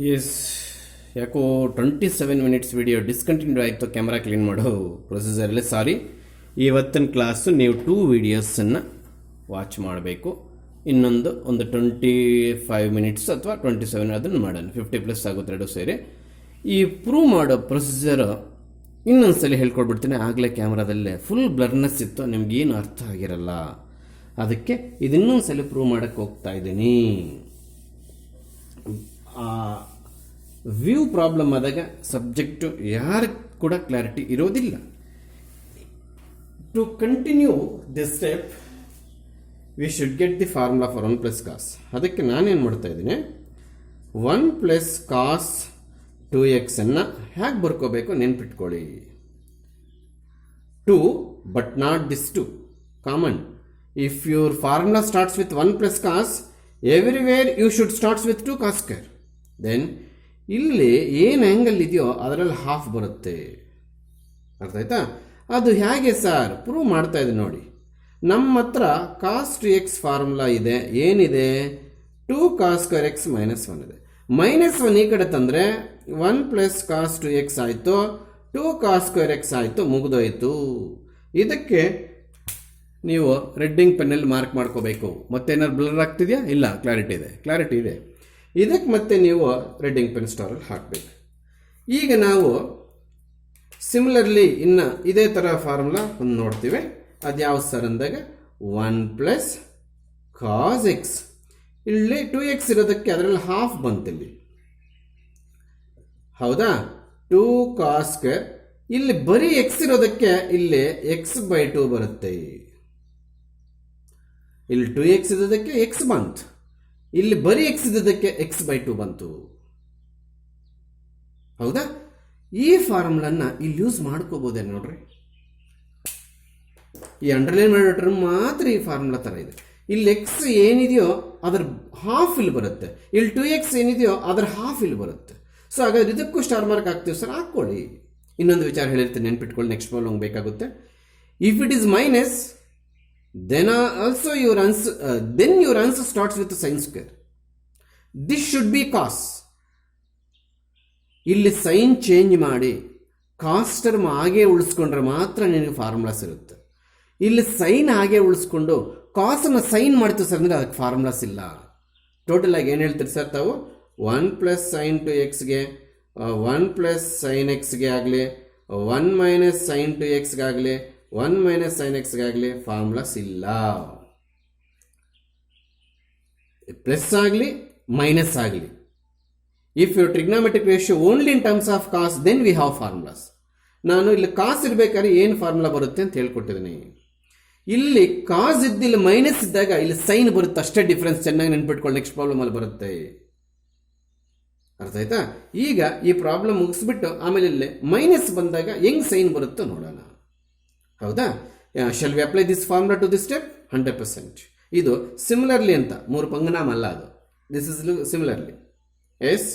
S, ಯಾಕೋ 27 minutes video discontinue ಆಯಿತು. Camera clean ಮಾಡೋ ಪ್ರೊಸೀಜರಲ್ಲಿ ಸಾರಿ. ಇವತ್ತಿನ ಕ್ಲಾಸು ನೀವು 2 ವೀಡಿಯೋಸನ್ನು ವಾಚ್ ಮಾಡಬೇಕು. ಇನ್ನೊಂದು 25 ಮಿನಿಟ್ಸ್ ಅಥವಾ 27 ಅದನ್ನು ಮಾಡೋಣ. 50+ ಆಗುತ್ತೆ ಎರಡು ಸೇರಿ. ಈ ಪ್ರೂವ್ ಮಾಡೋ ಪ್ರೊಸೀಜರ್ ಇನ್ನೊಂದ್ಸಲಿ ಹೇಳ್ಕೊಡ್ಬಿಡ್ತೀನಿ. ಆಗಲೇ ಕ್ಯಾಮ್ರಾದಲ್ಲೇ ಫುಲ್ ಬ್ಲರ್ನೆಸ್ ಇತ್ತು, ನಿಮ್ಗೇನು ಅರ್ಥ ಆಗಿರಲ್ಲ. ಅದಕ್ಕೆ ಇದನ್ನೊಂದ್ಸಲಿ ಪ್ರೂವ್ ಮಾಡೋಕ್ಕೆ ಹೋಗ್ತಾ ಇದ್ದೀನಿ. ವ್ಯೂ ಪ್ರಾಬ್ಲಮ್ ಆದಾಗ ಸಬ್ಜೆಕ್ಟು ಯಾರು ಕೂಡ ಕ್ಲಾರಿಟಿ ಇರೋದಿಲ್ಲ. To continue this step we should get the formula for 1 + cos. ಅದಕ್ಕೆ ನಾನೇನು ಮಾಡ್ತಾ ಇದ್ದೀನಿ, 1 + cos 2x ಅನ್ನು ಹೇಗೆ ಬರ್ಕೋಬೇಕು ನೆನ್ಪಿಟ್ಕೊಳ್ಳಿ. 2 but not this 2 common. If your formula starts with 1 + cos, everywhere you should starts with 2 cos square. Then ಇಲ್ಲಿ ಏನು ಆ್ಯಂಗಲ್ ಇದೆಯೋ ಅದರಲ್ಲಿ ಹಾಫ್ ಬರುತ್ತೆ. ಅರ್ಥ ಆಯ್ತಾ? ಅದು ಹೇಗೆ ಸರ್? ಪ್ರೂವ್ ಮಾಡ್ತಾ ಇದೆ ನೋಡಿ. ನಮ್ಮ ಹತ್ರ cos 2x ಫಾರ್ಮುಲಾ ಇದೆ. ಏನಿದೆ? 2 cos square x -1 ಇದೆ. -1 ಈ ಕಡೆ ತಂದರೆ 1 + cos 2x ಆಯಿತು, 2 cos square x ಆಯಿತು, ಮುಗಿದೋಯ್ತು. ಇದಕ್ಕೆ ನೀವು ರೆಡ್ಡಿಂಗ್ ಪೆನ್ನಲ್ಲಿ ಮಾರ್ಕ್ ಮಾಡ್ಕೋಬೇಕು. ಮತ್ತೇನಾದ್ರು ಬ್ಲರ್ ಆಗ್ತಿದೆಯಾ? ಇಲ್ಲ, ಕ್ಲಾರಿಟಿ ಇದೆ. ಇದಕ್ಕೆ ಮತ್ತೆ ನೀವು ರೆಡ್ಡಿಂಗ್ ಪೆನ್ ಸ್ಟಾರಲ್ಲಿ ಹಾಕಬೇಕು. ಈಗ ನಾವು ಸಿಮಿಲರ್ಲಿ ಇನ್ನು ಇದೇ ಥರ ಫಾರ್ಮುಲಾ ಒಂದು ನೋಡ್ತೀವಿ. ಅದು ಯಾವ ಸರ್ ಅಂದಾಗ 1 + cos x. ಇಲ್ಲಿ 2x ಇರೋದಕ್ಕೆ ಅದರಲ್ಲಿ ಹಾಫ್ ಬಂತಿಲ್ಲಿ, ಹೌದಾ? 2 cos square. ಇಲ್ಲಿ ಬರೀ x ಇರೋದಕ್ಕೆ ಇಲ್ಲಿ x/2 ಬರುತ್ತೆ. ಇಲ್ಲಿ 2x ಇರೋದಕ್ಕೆ x ಬಂತು, ಇಲ್ಲಿ ಬರೀ x ಇದ್ದದಕ್ಕೆ x/2 ಬಂತು, ಹೌದಾ? ಈ ಫಾರ್ಮುಲನ್ನ ಇಲ್ಲಿ ಯೂಸ್ ಮಾಡ್ಕೋಬೋದೇ ನೋಡ್ರಿ. ಈ ಅಂಡರ್ಲೈನ್ ಮಾಡೋ ಟರ್ಮ್ ಮಾತ್ರ ಈ ಫಾರ್ಮುಲಾ ಥರ ಇದೆ. ಇಲ್ಲಿ x ಏನಿದೆಯೋ ಅದರ ಹಾಫ್ ಇಲ್ಲಿ ಬರುತ್ತೆ, ಇಲ್ಲಿ 2x ಏನಿದೆಯೋ ಅದರ ಹಾಫ್ ಇಲ್ಲಿ ಬರುತ್ತೆ. ಸೊ ಹಾಗಾದ್ರೆ ಇದಕ್ಕೂ ಸ್ಟಾರ್ ಮಾರ್ಕ್ ಹಾಕ್ತೀವಿ ಸರ್, ಹಾಕ್ಕೊಳ್ಳಿ. ಇನ್ನೊಂದು ವಿಚಾರ ಹೇಳಿರ್ತೀನಿ, ನೆನ್ಪಿಟ್ಕೊಳ್ಳಿ, ನೆಕ್ಸ್ಟ್ ಪ್ರಾಬ್ಲಮ್ ಬೇಕಾಗುತ್ತೆ. If it is minus, then also your answer starts with sin square. This should be cos. ಇಲ್ಲಿ ಸೈನ್ ಚೇಂಜ್ ಮಾಡಿ ಕಾಸ್ ಟರ್ಮ್ ಹಾಗೆ ಉಳಿಸ್ಕೊಂಡ್ರೆ ಮಾತ್ರ ನಿನಗೆ ಫಾರ್ಮುಲಾಸ್ ಇರುತ್ತೆ. ಇಲ್ಲಿ ಸೈನ್ ಹಾಗೆ ಉಳಿಸ್ಕೊಂಡು ಕಾಸನ್ನು ಸೈನ್ ಮಾಡ್ತೀವಿ ಸರ್ ಅಂದರೆ ಅದಕ್ಕೆ ಫಾರ್ಮುಲಾಸ್ ಇಲ್ಲ. ಟೋಟಲ್ ಆಗಿ ಏನು ಹೇಳ್ತೀರಿ ಸರ್ ತಾವು? 1 + sin 2xಗೆ 1 + sin xಗೆ ಆಗಲಿ, 1 - sin 2xಗಾಗಲಿ, 1 - sin xಗಾಗಲಿ ಫಾರ್ಮುಲಾಸ್ ಇಲ್ಲ. ಪ್ಲಸ್ ಆಗಲಿ ಮೈನಸ್ ಆಗಲಿ, if you trigonometric ratio only in terms of cos, then we have formulas. ನಾನು ಇಲ್ಲಿ ಕಾಸ್ ಇರಬೇಕಾದ್ರೆ ಏನು ಫಾರ್ಮುಲಾ ಬರುತ್ತೆ ಅಂತ ಹೇಳ್ಕೊಟ್ಟಿದ್ದೀನಿ. ಇಲ್ಲಿ ಕಾಸ್ ಇದ್ದಿಲ್ಲ ಮೈನಸ್ ಇದ್ದಾಗ ಇಲ್ಲಿ ಸೈನ್ ಬರುತ್ತೆ, ಅಷ್ಟೇ ಡಿಫ್ರೆನ್ಸ್. ಚೆನ್ನಾಗಿ ನೆನ್ಪಿಟ್ಕೊಳ್ಳಿ, ನೆಕ್ಸ್ಟ್ ಪ್ರಾಬ್ಲಮ್ ಅಲ್ಲಿ ಬರುತ್ತೆ. ಅರ್ಥ ಆಯ್ತಾ? ಈಗ ಈ ಪ್ರಾಬ್ಲಮ್ ಮುಗಿಸ್ಬಿಟ್ಟು ಆಮೇಲೆ ಇಲ್ಲಿ ಮೈನಸ್ ಬಂದಾಗ ಹೆಂಗ್ ಸೈನ್ ಬರುತ್ತೋ ನೋಡೋಣ, ಹೌದಾ? Shall we apply this formula to this step? 100%. ಇದು ಸಿಮಿಲರ್ಲಿ ಅಂತ 3 ಪಂಗನಾಮ ಅಲ್ಲ ಅದು. This is similarly. Yes,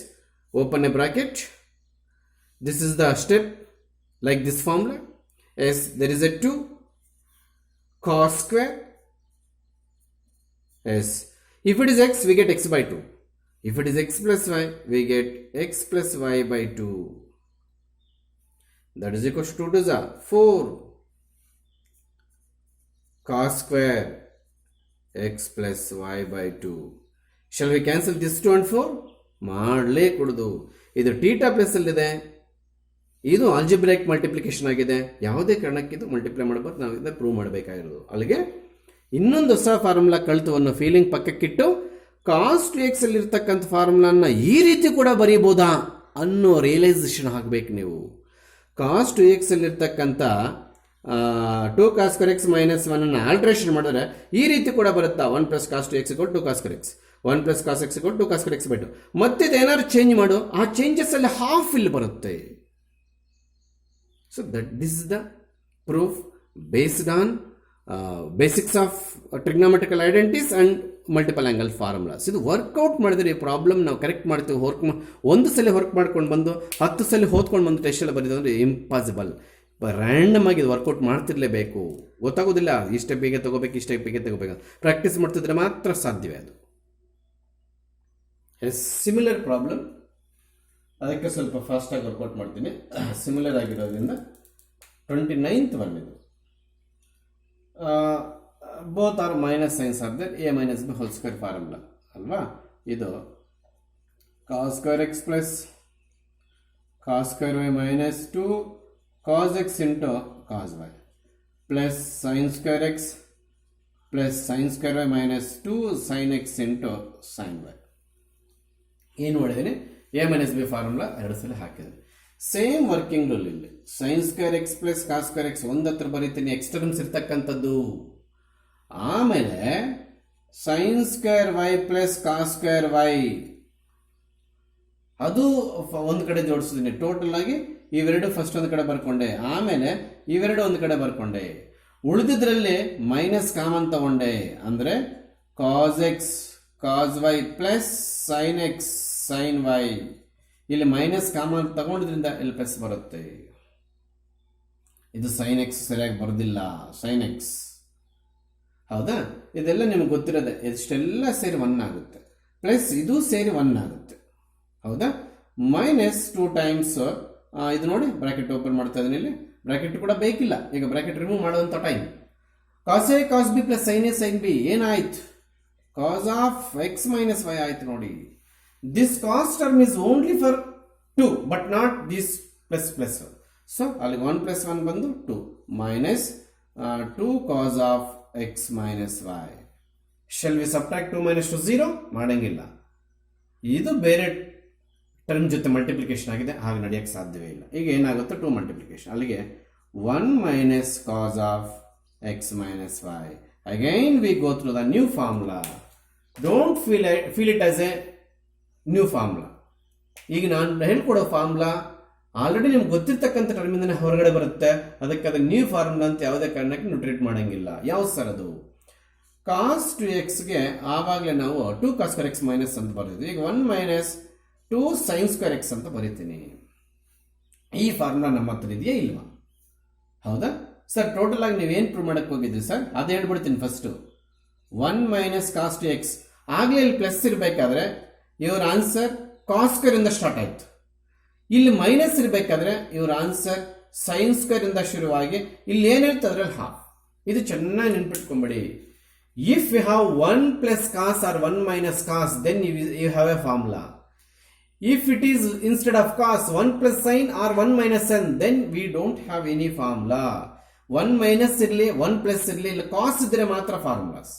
open a bracket. This is the step like this formula. Yes, there is a 2 cos square. Yes, if it is x, we get x/2. If it is x + y, we get x + y/2. That is equal to 2 × 4 cos square x + y/2. Shall we cancel this 2 and 4? ಮಾಡಲೇ ಕೊಡೋದು. ಇದು theta plus ಅಲ್ಲಿದೆ, ಇದು algebraic multiplication ಆಗಿದೆ. ಯಾವುದೇ ಕಾರಣಕ್ಕಿದು multiply ಮಾಡಬಾರ್ದು, ನಾವು ಇದನ್ನ ಪ್ರೂವ್ ಮಾಡಬೇಕಾಗಿರೋದು. ಅಲ್ಲಿಗೆ ಇನ್ನೊಂದು ಹೊಸ ಫಾರ್ಮುಲಾ ಕಳ್ತು ಅನ್ನೋ ಫೀಲಿಂಗ್ ಪಕ್ಕಕ್ಕಿಟ್ಟು cos 2x ಅಲ್ಲಿ ಇರ್ತಕ್ಕಂಥ ಫಾರ್ಮುಲಾನ ಈ ರೀತಿ ಕೂಡ ಬರೀಬೋದಾ ಅನ್ನೋ ರಿಯಲೈಸೇಷನ್ ಆಗಬೇಕು ನೀವು. cos 2x ಅಲ್ಲಿ ಇರ್ತಕ್ಕಂಥ 2 cos square x -1 ಅನ್ನು ಆಲ್ಟ್ರೇಷನ್ ಮಾಡಿದ್ರೆ ಈ ರೀತಿ ಕೂಡ ಬರುತ್ತಾ? 1 + cos 2x = 2 cos square x, 1 + cos x = 2 cos square x/2. ಮತ್ತೆ ಏನಾದ್ರು ಚೇಂಜ್ ಮಾಡು, ಆ ಚೇಂಜಸ್ ಅಲ್ಲಿ ಹಾಫ್ ಇಲ್ಲಿ ಬರುತ್ತೆ. So this is the proof based on basics of trigonometrical identities and multiple angle formulas. ಇದು ವರ್ಕೌಟ್ ಮಾಡಿದ್ರೆ ಈ ಪ್ರಾಬ್ಲಮ್ ನಾವು ಕರೆಕ್ಟ್ ಮಾಡ್ತೀವಿ. ಒಂದು ಸಲ ವರ್ಕ್ ಮಾಡ್ಕೊಂಡು ಬಂದು 10 ಸಲ ಓದ್ಕೊಂಡು ಬಂದು ಟೆಸ್ಟೆಲ್ಲ ಬರೀದಂದ್ರೆ ಇಂಪಾಸಿಬಲ್. ರ್ಯಾಂಡಮ್ ಆಗಿ ವರ್ಕೌಟ್ ಮಾಡ್ತಿರ್ಲೇಬೇಕು, ಗೊತ್ತಾಗೋದಿಲ್ಲ. ಇಷ್ಟೇ ಬೇಗ ತಗೋಬೇಕು, ಇಷ್ಟೇ ಬೇಗ ತಗೋಬೇಕು. ಪ್ರಾಕ್ಟೀಸ್ ಮಾಡ್ತಿದ್ರೆ ಮಾತ್ರ ಸಾಧ್ಯವೇ ಅದು. A similar problem ಅದಕ್ಕೆ ಸ್ವಲ್ಪ ಫಾಸ್ಟಾಗಿ ವರ್ಕೌಟ್ ಮಾಡ್ತೀನಿ. ಸಿಮಿಲರ್ ಆಗಿರೋದ್ರಿಂದ 29th ಒನ್ ಇದು. Both are minus science of that A minus b whole square formula ಅಲ್ವಾ. ಇದು cos square x plus cos square y minus 2 cos x into cos y plus sin square x plus sin square y minus 2 sin x into sin y. ಏನು ಮಾಡಿದ್ದೀನಿ, A minus B formula 2 ಸಲ ಹಾಕಿದ್ದೀನಿ. Same working rule ಇಲ್ಲಿ sine square x plus cos square x ಒಂದು ಹತ್ರ ಬರೀತೀನಿ, x terms ಇರ್ತಕ್ಕಂಥದ್ದು. ಆಮೇಲೆ sine square y plus cos square y ಅದು ಒಂದು ಕಡೆ ಜೋಡಿಸಿದ್ದೀನಿ. ಟೋಟಲ್ ಆಗಿ ಇವೆರಡು ಫಸ್ಟ್ ಒಂದು ಕಡೆ ಬರ್ಕೊಂಡೆ, ಆಮೇಲೆ ಇವೆರಡು ಒಂದು ಕಡೆ ಬರ್ಕೊಂಡೆ. ಉಳಿದಿದ್ರಲ್ಲಿ ಮೈನಸ್ ಕಾಮನ್ ತಗೊಂಡೆ, ಅಂದರೆ cos x cos y plus sine x sine y. ಇಲ್ಲಿ ಮೈನಸ್ ಕಾಮನ್ ತಗೊಂಡಿದ್ರಿಂದ ಇಲ್ಲಿ ಪ್ಲಸ್ ಬರುತ್ತೆ. ಇದು ಸೈನ್ ಎಕ್ಸ್ ಸರಿಯಾಗಿ ಬರೋದಿಲ್ಲ, ಸೈನ್ ಎಕ್ಸ್ ಹೌದಾ. ಇದೆಲ್ಲ ನಿಮ್ಗೆ ಗೊತ್ತಿರೋದೆ, ಇಷ್ಟೆಲ್ಲ ಸೇರಿ 1 ಆಗುತ್ತೆ, ಪ್ಲಸ್ ಇದು ಸೇರಿ 1 ಆಗುತ್ತೆ ಹೌದಾ. ಮೈನಸ್ 2 ಟೈಮ್ಸ್ ಇದು ನೋಡಿ ಬ್ರಾಕೆಟ್ ಓಪನ್ ಮಾಡ್ತಾ ಇದ್ದೀನಿ. ಇಲ್ಲಿ ಬ್ರಾಕೆಟ್ ಕೂಡ ಬೇಕಿಲ್ಲ, ಈಗ ಬ್ರಾಕೆಟ್ ರಿಮೂವ್ ಮಾಡುವಂಥ time. Cos A cos B plus sine A sine B ಏನಾಯ್ತು, cos of x minus y ಆಯ್ತು ನೋಡಿ. This cos term is only for 2 but not this plus plus. So ಅಲ್ಲಿಗೆ 1 + 1 ಬಂದು 2 minus 2 cos of x minus y. Shall we subtract 2 - 2 0? ಮಾಡಂಗಿಲ್ಲ. ಇದು ಬೇರೆ term ಜೊತೆ multiplication ಆಗಿದೆ, ಹಾಗೆ ನಡೆಯಕ್ಕೆ ಸಾಧ್ಯವೇ ಇಲ್ಲ. ಈಗ ಏನಾಗುತ್ತೆ, 2 ಮಲ್ಟಿಪ್ಲಿಕೇಶನ್, ಅಲ್ಲಿಗೆ 1 minus cos of x minus y. Again we go through the new formula. Don't feel it as a new formula. ಈಗ ನಾನು ಹೇಳ್ಕೊಡೋ ಫಾರ್ಮುಲಾ ಆಲ್ರೆಡಿ ನಿಮ್ಗೆ ಗೊತ್ತಿರ್ತಕ್ಕಂಥ ಟರ್ಮಿಂದ ಹೊರಗಡೆ ಬರುತ್ತೆ. ಅದಕ್ಕೆ ಅದು ನ್ಯೂ ಫಾರ್ಮುಲಾ ಅಂತ ಯಾವುದೇ ಕಾರಣಕ್ಕೆ ನೀವು ಟ್ರೀಟ್ ಮಾಡಂಗಿಲ್ಲ. ಯಾವ ಸರ್ ಅದು? ಕಾಸ್ ಟು ಎಕ್ಸ್ಗೆ ಆವಾಗಲೇ ನಾವು 2 ಕಾಸ್ ಸ್ಕ್ವೇರ್ ಎಕ್ಸ್ ಮೈನಸ್ ಅಂತ ಬರೆದಿದ್ವಿ. ಈಗ 1 ಮೈನಸ್ 2 ಸೈನ್ ಸ್ಕ್ವೇರ್ ಎಕ್ಸ್ ಅಂತ ಬರೀತೀನಿ. ಈ ಫಾರ್ಮುಲಾ ನಮ್ಮ ಹತ್ರ ಇದೆಯಾ ಇಲ್ವಾ? ಹೌದಾ ಸರ್? ಟೋಟಲ್ ಆಗಿ ನೀವೇನು ಪ್ರೂವ್ ಮಾಡಕ್ಕೆ ಹೋಗಿದ್ರಿ ಸರ್? ಅದು ಹೇಳ್ಬಿಡ್ತೀನಿ first. 1 minus cos two x ಆಗಲೇ ಇಲ್ಲಿ ಪ್ಲಸ್ ಇರಬೇಕಾದ್ರೆ ಇವ್ರ ಆನ್ಸರ್ ಕಾಸ್ ಸ್ಕ್ವೇರ್ ಇಂದ ಸ್ಟಾರ್ಟ್ ಆಯ್ತು. ಇಲ್ಲಿ ಮೈನಸ್ ಇರಬೇಕಾದ್ರೆ ಇವ್ರ ಆನ್ಸರ್ ಸೈನ್ ಸ್ಕ್ವೇರ್ ಇಂದ ಶುರುವಾಗಿ ಇಲ್ಲಿ ಏನು ಹೇಳ್ತಾ ಅದ್ರಲ್ಲಿ ಹಾಫ್. ಇದು ಚೆನ್ನಾಗಿ ನೆನ್ಪಿಟ್ಕೊಂಬಿಡಿ. If you have 1 plus cos or 1 minus cos, then you have a formula. If it is instead of cos 1 plus sin or 1 minus sin, then we don't have any formula. 1 minus ಇರಲಿ 1 plus ಇರಲಿ, ಇಲ್ಲಿ ಕಾಸ್ ಇದ್ರೆ ಮಾತ್ರ formulas.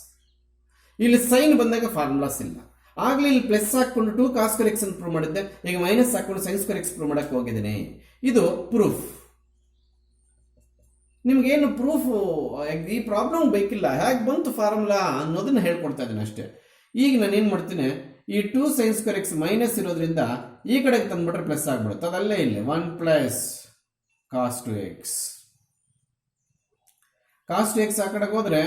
ಇಲ್ಲಿ sign ಬಂದಾಗ formulas ಇಲ್ಲ. ಆಗಲೇ ಇಲ್ಲಿ ಪ್ಲಸ್ ಹಾಕೊಂಡು 2 ಕಾಸ್ ಸ್ಕ್ವೇರ್ ಎಕ್ಸ್ ಅಂತ ಪ್ರೂವ್ ಮಾಡಿದ್ದೆ, ಈಗ ಮೈನಸ್ ಹಾಕೊಂಡು ಸೈನ್ ಸ್ಕ್ವೇರ್ ಎಕ್ಸ್ ಪ್ರೂವ್ ಮಾಡಕ್ಕೆ ಹೋಗಿದ್ದೀನಿ. ಇದು ಪ್ರೂಫ್. ನಿಮ್ಗೇನು ಪ್ರೂಫ್ ಈ ಪ್ರಾಬ್ಲಮ್ ಬೇಕಿಲ್ಲ, ಹೇಗೆ ಬಂತು ಫಾರ್ಮುಲಾ ಅನ್ನೋದನ್ನ ಹೇಳ್ಕೊಡ್ತಾ ಇದ್ದೀನಿ ಅಷ್ಟೇ. ಈಗ ನಾನು ಏನು ಮಾಡ್ತೀನಿ, ಈ 2 ಸೈನ್ ಸ್ಕ್ವೇರ್ ಎಕ್ಸ್ ಮೈನಸ್ ಇರೋದ್ರಿಂದ ಈ ಕಡೆಗೆ ತಂದ್ಬಿಟ್ರೆ ಪ್ಲಸ್ ಆಗ್ಬಿಡುತ್ತೆ. ಅದಲ್ಲೇ ಇಲ್ಲಿ 1 plus cos two x. Cos two x ಆ ಕಡೆಗೆ ಹೋದ್ರೆ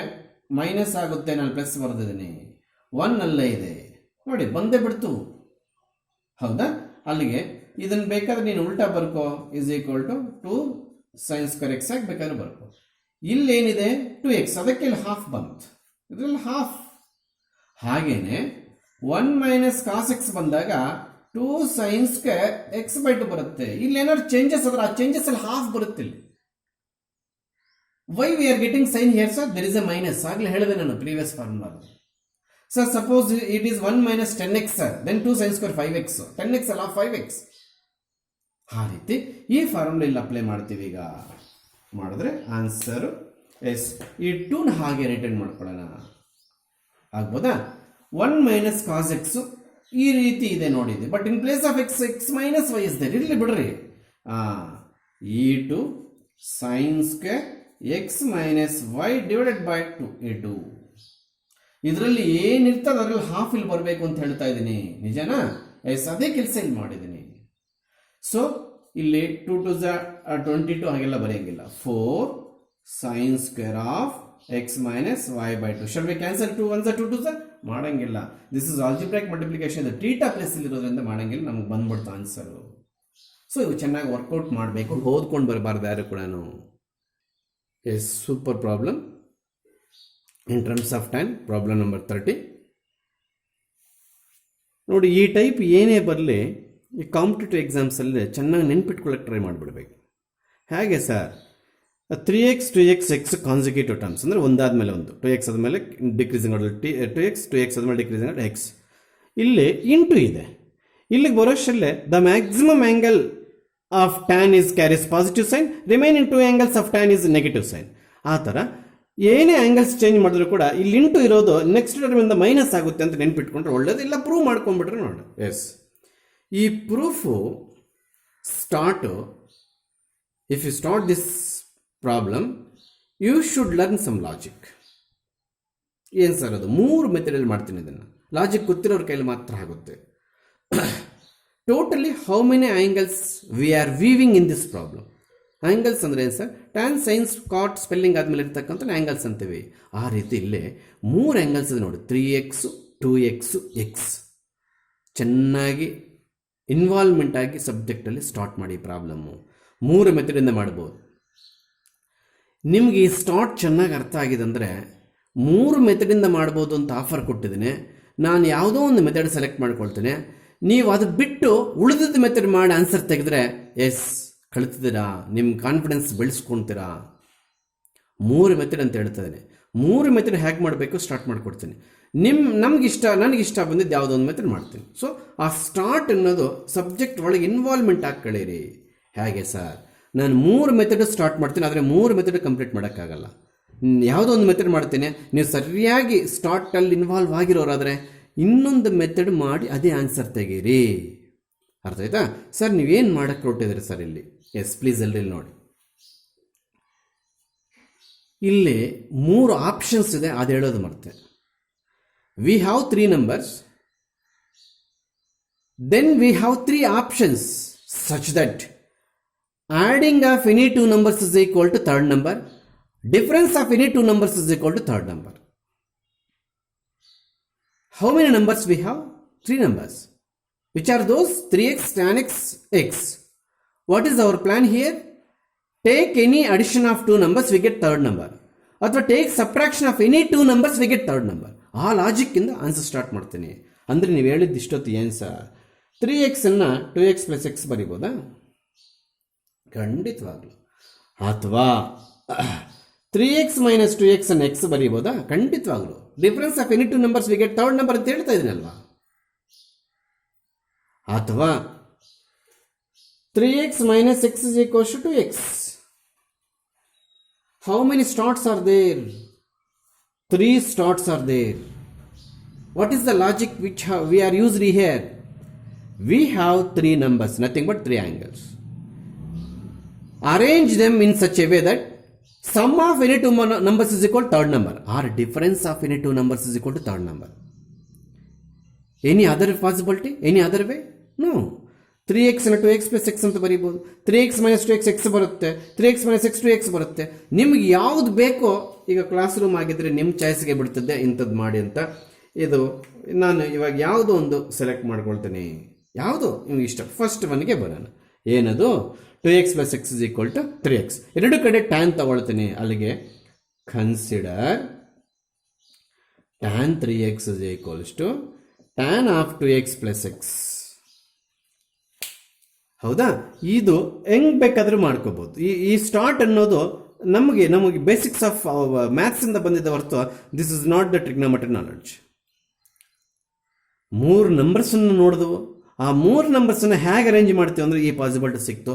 ಮೈನಸ್ ಆಗುತ್ತೆ, ನಾನು ಪ್ಲಸ್ ಬರೆದಿದ್ದೀನಿ. 1 ಅಲ್ಲೇ ಇದೆ ನೋಡಿ, ಬಂದೇ ಬಿಡ್ತು ಹೌದಾ. ಅಲ್ಲಿಗೆ ಇದನ್ನ ಬೇಕಾದ್ರೆ ನೀನು ಉಲ್ಟಾ ಬರ್ಕೋ, is equal to 2 sine square x ಆಗಿ ಬೇಕಾದ್ರೆ ಬರ್ಕೋ. ಇಲ್ಲೇನಿದೆ 2x, ಅದಕ್ಕೆ ಇಲ್ಲಿ ಹಾಫ್ ಬಂತು, ಇದರಲ್ಲಿ ಹಾಫ್. ಹಾಗೇನೆ 1 ಮೈನಸ್ ಕಾಸ್ ಎಕ್ಸ್ ಬಂದಾಗ 2 ಸೈನ್ ಸ್ಕ್ವೇರ್ ಎಕ್ಸ್ ಬೈ 2 ಬರುತ್ತೆ. ಇಲ್ಲಿ ಏನಾದ್ರು ಚೇಂಜಸ್ ಆದ್ರೆ ಆ ಚೇಂಜಸ್ ಅಲ್ಲಿ ಹಾಫ್ ಬರುತ್ತೆ. ಇಲ್ಲಿ why we are getting sine here sir? There is a minus. ಆಗ್ಲೇ ಹೇಳಿದೆ ನಾನು previous formula. Sir suppose it is 1 minus 10x sir, then 2 sine square 5x. 10x ಅಲ್ಲ 5x. ಆ ರೀತಿ ಈ ಫಾರ್ಮುಲಾ ಇಲ್ಲಿ ಅಪ್ಲೈ ಮಾಡ್ತೀವಿ. ಈಗ ಮಾಡಿದ್ರೆ ಆನ್ಸರ್ ಎಸ್. ಈ 2ನ ಹಾಗೆ ರಿಟರ್ನ್ ಮಾಡ್ಕೊಳ್ಳೋಣ, ಆಗ್ಬೋದಾ? 1 ಮೈನಸ್ ಕಾಸ್ ಎಕ್ಸ್ ಈ ರೀತಿ ಇದೆ ನೋಡಿದೆ, but in place of x x minus y is there. ಇರಲಿ ಬಿಡ್ರಿ. e2 sine square x minus y divided by 2 e2. ಇದರಲ್ಲಿ ಏನಿರ್ತದೆ ಅದರಲ್ಲಿ ಹಾಫ್ ಇಲ್ಲಿ ಬರಬೇಕು ಅಂತ ಹೇಳ್ತಾ ಇದ್ದೀನಿ, ನಿಜನಾ? ಎಸ್, ಅದೇ ಕೆಲಸ ಇಲ್ಲಿ ಮಾಡಿದ್ದೀನಿ. ಸೊ ಇಲ್ಲಿ 2 2 22 ಹಾಗೆಲ್ಲ ಬರೆಯಂಗಿಲ್ಲ. 4 sine square of x minus y by 2. Shall we cancel 2 1 2 2 ಮಾಡಂಗಿಲ್ಲ. This is algebraic multiplication. Theta plus ಇರೋದ್ರಿಂದ ಮಾಡಂಗಿಲ್ಲ, ನಮ್ಗೆ ಬಂದ್ಬಿಡ್ತು ಆನ್ಸರು. ಸೊ ಇವು ಚೆನ್ನಾಗಿ ವರ್ಕೌಟ್ ಮಾಡಬೇಕು, ಓದ್ಕೊಂಡು ಬರಬಾರ್ದು ಯಾರು ಕೂಡ. Yes, super problem in terms of time. Problem number 30 ನೋಡಿ. ಈ ಟೈಪ್ ಏನೇ ಬರಲಿ ಈ ಕಾಂಪಿಟೇಟಿವ್ ಎಕ್ಸಾಮ್ಸಲ್ಲಿ ಚೆನ್ನಾಗಿ ನೆನ್ಪಿಟ್ಕೊಳ್ಳೋಕೆ ಟ್ರೈ ಮಾಡಿಬಿಡ್ಬೇಕು. ಹೇಗೆ sir, 3x 2x x consecutive terms ಅಂದರೆ ಒಂದಾದ್ಮೇಲೆ ಒಂದು, 2x ಆದಮೇಲೆ ಡಿಕ್ರೀಸಿಂಗ್ ಆರ್ಡರ್ 2x ಆದಮೇಲೆ ಡಿಕ್ರೀಸಿಂಗ್ ಆರ್ಡರ್ x. ಇಲ್ಲಿ ಇಂಟು ಇದೆ, ಇಲ್ಲಿಗೆ ಬರೋಷ್ಟಲ್ಲೇ the maximum angle of tan is carries positive sign, remaining 2 angles of tan is negative sign. ಆ ಥರ ಏನೇ ಆ್ಯಂಗಲ್ಸ್ ಚೇಂಜ್ ಮಾಡಿದ್ರು ಕೂಡ ಇಲ್ಲಿ ಇಂಟು ಇರೋದು ನೆಕ್ಸ್ಟ್ ಟರ್ಮಿಂದ ಮೈನಸ್ ಆಗುತ್ತೆ ಅಂತ ನೆನ್ಪಿಟ್ಕೊಂಡ್ರೆ ಒಳ್ಳೇದು, ಇಲ್ಲ ಪ್ರೂವ್ ಮಾಡ್ಕೊಂಡ್ಬಿಟ್ರೆ ನೋಡಿ. ಎಸ್, ಈ proof start, if you start this problem you should learn some logic. ಏನು ಸರ್ ಅದು? 3 ಮೆಥಡಲ್ಲಿ ಮಾಡ್ತೀನಿ ಇದನ್ನು. ಲಾಜಿಕ್ ಗೊತ್ತಿರೋರ ಕೈಲಿ ಮಾತ್ರ ಆಗುತ್ತೆ. Totally how many angles we are weaving in this problem? Angles ಅಂದರೆ ಏನು ಸರ್? ಟ್ಯಾನ್ ಸೈನ್ಸ್ ಕಾಟ್ ಸ್ಪೆಲ್ಲಿಂಗ್ ಆದಮೇಲೆ ಇರ್ತಕ್ಕಂಥ ಆ್ಯಂಗಲ್ಸ್ ಅಂತೀವಿ. ಆ ರೀತಿ ಇಲ್ಲೇ 3 ಆ್ಯಂಗಲ್ಸ್ ಇದೆ ನೋಡಿ, 3x 2x x. ಚೆನ್ನಾಗಿ ಇನ್ವಾಲ್ವ್ಮೆಂಟ್ ಆಗಿ ಸಬ್ಜೆಕ್ಟಲ್ಲಿ ಸ್ಟಾರ್ಟ್ ಮಾಡಿ ಪ್ರಾಬ್ಲಮ್ಮು. 3 ಮೆಥಡಿಂದ ಮಾಡ್ಬೋದು. ನಿಮಗೆ ಈ ಸ್ಟಾರ್ಟ್ ಚೆನ್ನಾಗಿ ಅರ್ಥ ಆಗಿದೆ ಅಂದರೆ 3 ಮೆಥಡಿಂದ ಮಾಡ್ಬೋದು ಅಂತ ಆಫರ್ ಕೊಟ್ಟಿದ್ದೀನಿ. ನಾನು ಯಾವುದೋ ಒಂದು ಮೆಥಡ್ ಸೆಲೆಕ್ಟ್ ಮಾಡ್ಕೊಳ್ತೇನೆ, ನೀವು ಅದು ಬಿಟ್ಟು ಉಳಿದಿದ್ದ ಮೆಥಡ್ ಮಾಡಿ ಆನ್ಸರ್ ತೆಗೆದ್ರೆ ಎಸ್ ಕಳಿತಿದ್ದೀರಾ, ನಿಮ್ಮ ಕಾನ್ಫಿಡೆನ್ಸ್ ಬೆಳೆಸ್ಕೊಳ್ತೀರಾ. 3 ಮೆಥಡ್ ಅಂತ ಹೇಳ್ತಾ ಇದ್ದೀನಿ. 3 ಮೆಥಡ್ ಹೇಗೆ ಮಾಡಬೇಕು ಸ್ಟಾರ್ಟ್ ಮಾಡಿಕೊಡ್ತೀನಿ. ನನಗಿಷ್ಟ ಬಂದಿದ್ದು ಯಾವುದೋ ಒಂದು ಮೆಥಡ್ ಮಾಡ್ತೀನಿ. ಸೊ ಆ ಸ್ಟಾರ್ಟ್ ಅನ್ನೋದು ಸಬ್ಜೆಕ್ಟ್ ಒಳಗೆ ಇನ್ವಾಲ್ವ್ಮೆಂಟ್ ಆಗಿ ಕಳೀರಿ. ಹೇಗೆ ಸರ್? ನಾನು 3 ಮೆಥಡ್ ಸ್ಟಾರ್ಟ್ ಮಾಡ್ತೀನಿ, ಆದರೆ 3 ಮೆಥಡ್ ಕಂಪ್ಲೀಟ್ ಮಾಡೋಕ್ಕಾಗಲ್ಲ. ಯಾವುದೋ ಒಂದು ಮೆಥಡ್ ಮಾಡ್ತೀನಿ, ನೀವು ಸರಿಯಾಗಿ ಸ್ಟಾರ್ಟಲ್ಲಿ ಇನ್ವಾಲ್ವ್ ಆಗಿರೋರಾದರೆ ಇನ್ನೊಂದು ಮೆಥಡ್ ಮಾಡಿ ಅದೇ ಆನ್ಸರ್ ತೆಗೀರಿ. ಅರ್ಥ ಆಯ್ತಾ ಸರ್? ನೀವೇನು ಮಾಡೋಕ್ಕೆ ಹೊರಟಿದ್ರಿ ಸರ್ ಇಲ್ಲಿ? ಎಸ್ ಪ್ಲೀಸ್ ಎಲ್ಲರೂ ನೋಡಿ, ಇಲ್ಲಿ 3 ಆಪ್ಷನ್ಸ್ ಇದೆ, ಅದು ಹೇಳೋದು ಮರ್ತೆ. We have 3 numbers, then we have 3 options such that adding of any 2 numbers is equal to third number, difference of any 2 numbers is equal to third number. How many numbers we have? 3 numbers. Which are those? 3x tan x x. What is our plan here? Take any addition of 2 numbers, we get third number. ಅಥವಾ take subtraction of any 2 numbers, we get third number. ಆ ಲಾಜಿಕ್ಕಿಂದ answer start ಮಾಡ್ತೀನಿ. ಅಂದರೆ ನೀವು ಹೇಳಿದ್ದು ಇಷ್ಟೊತ್ತು ಏನು sir? 3x ಅನ್ನು 2x + x ಬರಿಬೋದಾ? ಖಂಡಿತವಾಗ್ಲು. ಅಥವಾ 3x - 2x ಅನ್ನು x ಬರೀಬೋದಾ? ಖಂಡಿತವಾಗ್ಲು. Difference of any 2 numbers we get third number ಅಂತ ಹೇಳ್ತಾ ಇದ್ದೀನಲ್ವಾ? ಅಥವಾ 3x - x is equals to 2x. How many starts are there? 3 starts are there. What is the logic which we are used here? We have 3 numbers, nothing but 3 angles. Arrange them in such a way that sum of any 2 numbers is equal to third number, or difference of any 2 numbers is equal to third number. Any other possibility? Any other way? No. 3x ಅನ್ನು 2x + x ಅಂತ ಬರೀಬೋದು. 3x - 2x x ಬರುತ್ತೆ, 3x - x 2x ಬರುತ್ತೆ. ನಿಮ್ಗೆ ಯಾವ್ದು ಬೇಕೋ, ಈಗ class room ಆಗಿದ್ರೆ ನಿಮ್ಮ ಚಾಯ್ಸ್ಗೆ ಬಿಡ್ತದೆ ಇಂಥದ್ದು ಮಾಡಿ ಅಂತ. ಇದು ನಾನು ಇವಾಗ ಯಾವುದೋ ಒಂದು ಸೆಲೆಕ್ಟ್ ಮಾಡ್ಕೊಳ್ತೇನೆ, ಯಾವುದೋ ನಿಮ್ಗೆ ಇಷ್ಟ. ಫಸ್ಟ್ ಒನ್ಗೆ ಬರೋಣ. ಏನದು? 2x + x is equal to 3x. ಎರಡು ಕಡೆ ಟ್ಯಾನ್ ತಗೊಳ್ತೀನಿ. ಅಲ್ಲಿಗೆ consider tan 3x is equals to tan of 2x + x. ಹೌದಾ? ಇದು ಹೆಂಗ್ ಬೇಕಾದ್ರೂ ಮಾಡ್ಕೋಬಹುದು. ಈ ಸ್ಟಾರ್ಟ್ ಅನ್ನೋದು ನಮಗೆ ಬೇಸಿಕ್ಸ್ ಆಫ್ ಮ್ಯಾಥ್ಸ್ ಇಂದ ಬಂದಿದ್ದ ಹೊರತು this is not the trigonometry knowledge. 3 numbers ಅನ್ನು ನೋಡಿದವು. ಆ 3 ನಂಬರ್ಸ್ ಅನ್ನು ಹೇಗೆ ಅರೇಂಜ್ ಮಾಡ್ತೀವಿ ಅಂದ್ರೆ ಈ ಪಾಸಿಬಿಲಿಟಿ ಸಿಕ್ತು.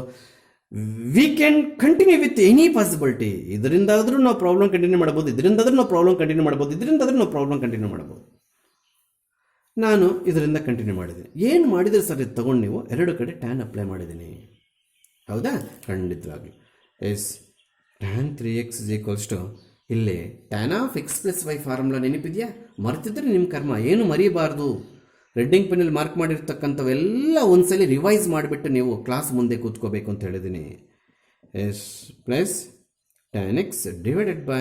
We can continue with any possibility. ಇದರಿಂದಾದ್ರೂ ನಾವು ಪ್ರಾಬ್ಲಮ್ ಕಂಟಿನ್ಯೂ ಮಾಡ್ಬೋದು, ಇದರಿಂದಾದ್ರೂ ನಾವು ಪ್ರಾಬ್ಲಮ್ ಕಂಟಿನ್ಯೂ ಮಾಡ್ಬೋದು, ಇದರಿಂದಾದ್ರೂ ನಾವು ಪ್ರಾಬ್ಲಮ್ ಕಂಟಿನ್ಯೂ ಮಾಡ್ಬೋದು. ನಾನು ಇದರಿಂದ ಕಂಟಿನ್ಯೂ ಮಾಡಿದ್ದೀನಿ. ಏನು ಮಾಡಿದರೆ ಸರ್ ಇದು ತಗೊಂಡು ನೀವು 2 ಕಡೆ ಟ್ಯಾನ್ ಅಪ್ಲೈ ಮಾಡಿದ್ದೀನಿ. ಹೌದಾ? ಖಂಡಿತವಾಗ್ಲಿ. Yes, tan 3x is equals to ಇಲ್ಲಿ tan of x + y formula ನೆನಪಿದೆಯಾ? ಮರ್ತಿದ್ರೆ ನಿಮ್ಮ ಕರ್ಮ. ಏನು ಮರೀಬಾರ್ದು. ರೆಡ್ಡಿಂಗ್ ಪೆನ್ನಲ್ಲಿ ಮಾರ್ಕ್ ಮಾಡಿರ್ತಕ್ಕಂಥವೆಲ್ಲ ಒಂದ್ಸಲಿ ರಿವೈಸ್ ಮಾಡಿಬಿಟ್ಟು ನೀವು ಕ್ಲಾಸ್ ಮುಂದೆ ಕೂತ್ಕೋಬೇಕು ಅಂತ ಹೇಳಿದ್ದೀನಿ. Yes plus tan x divided by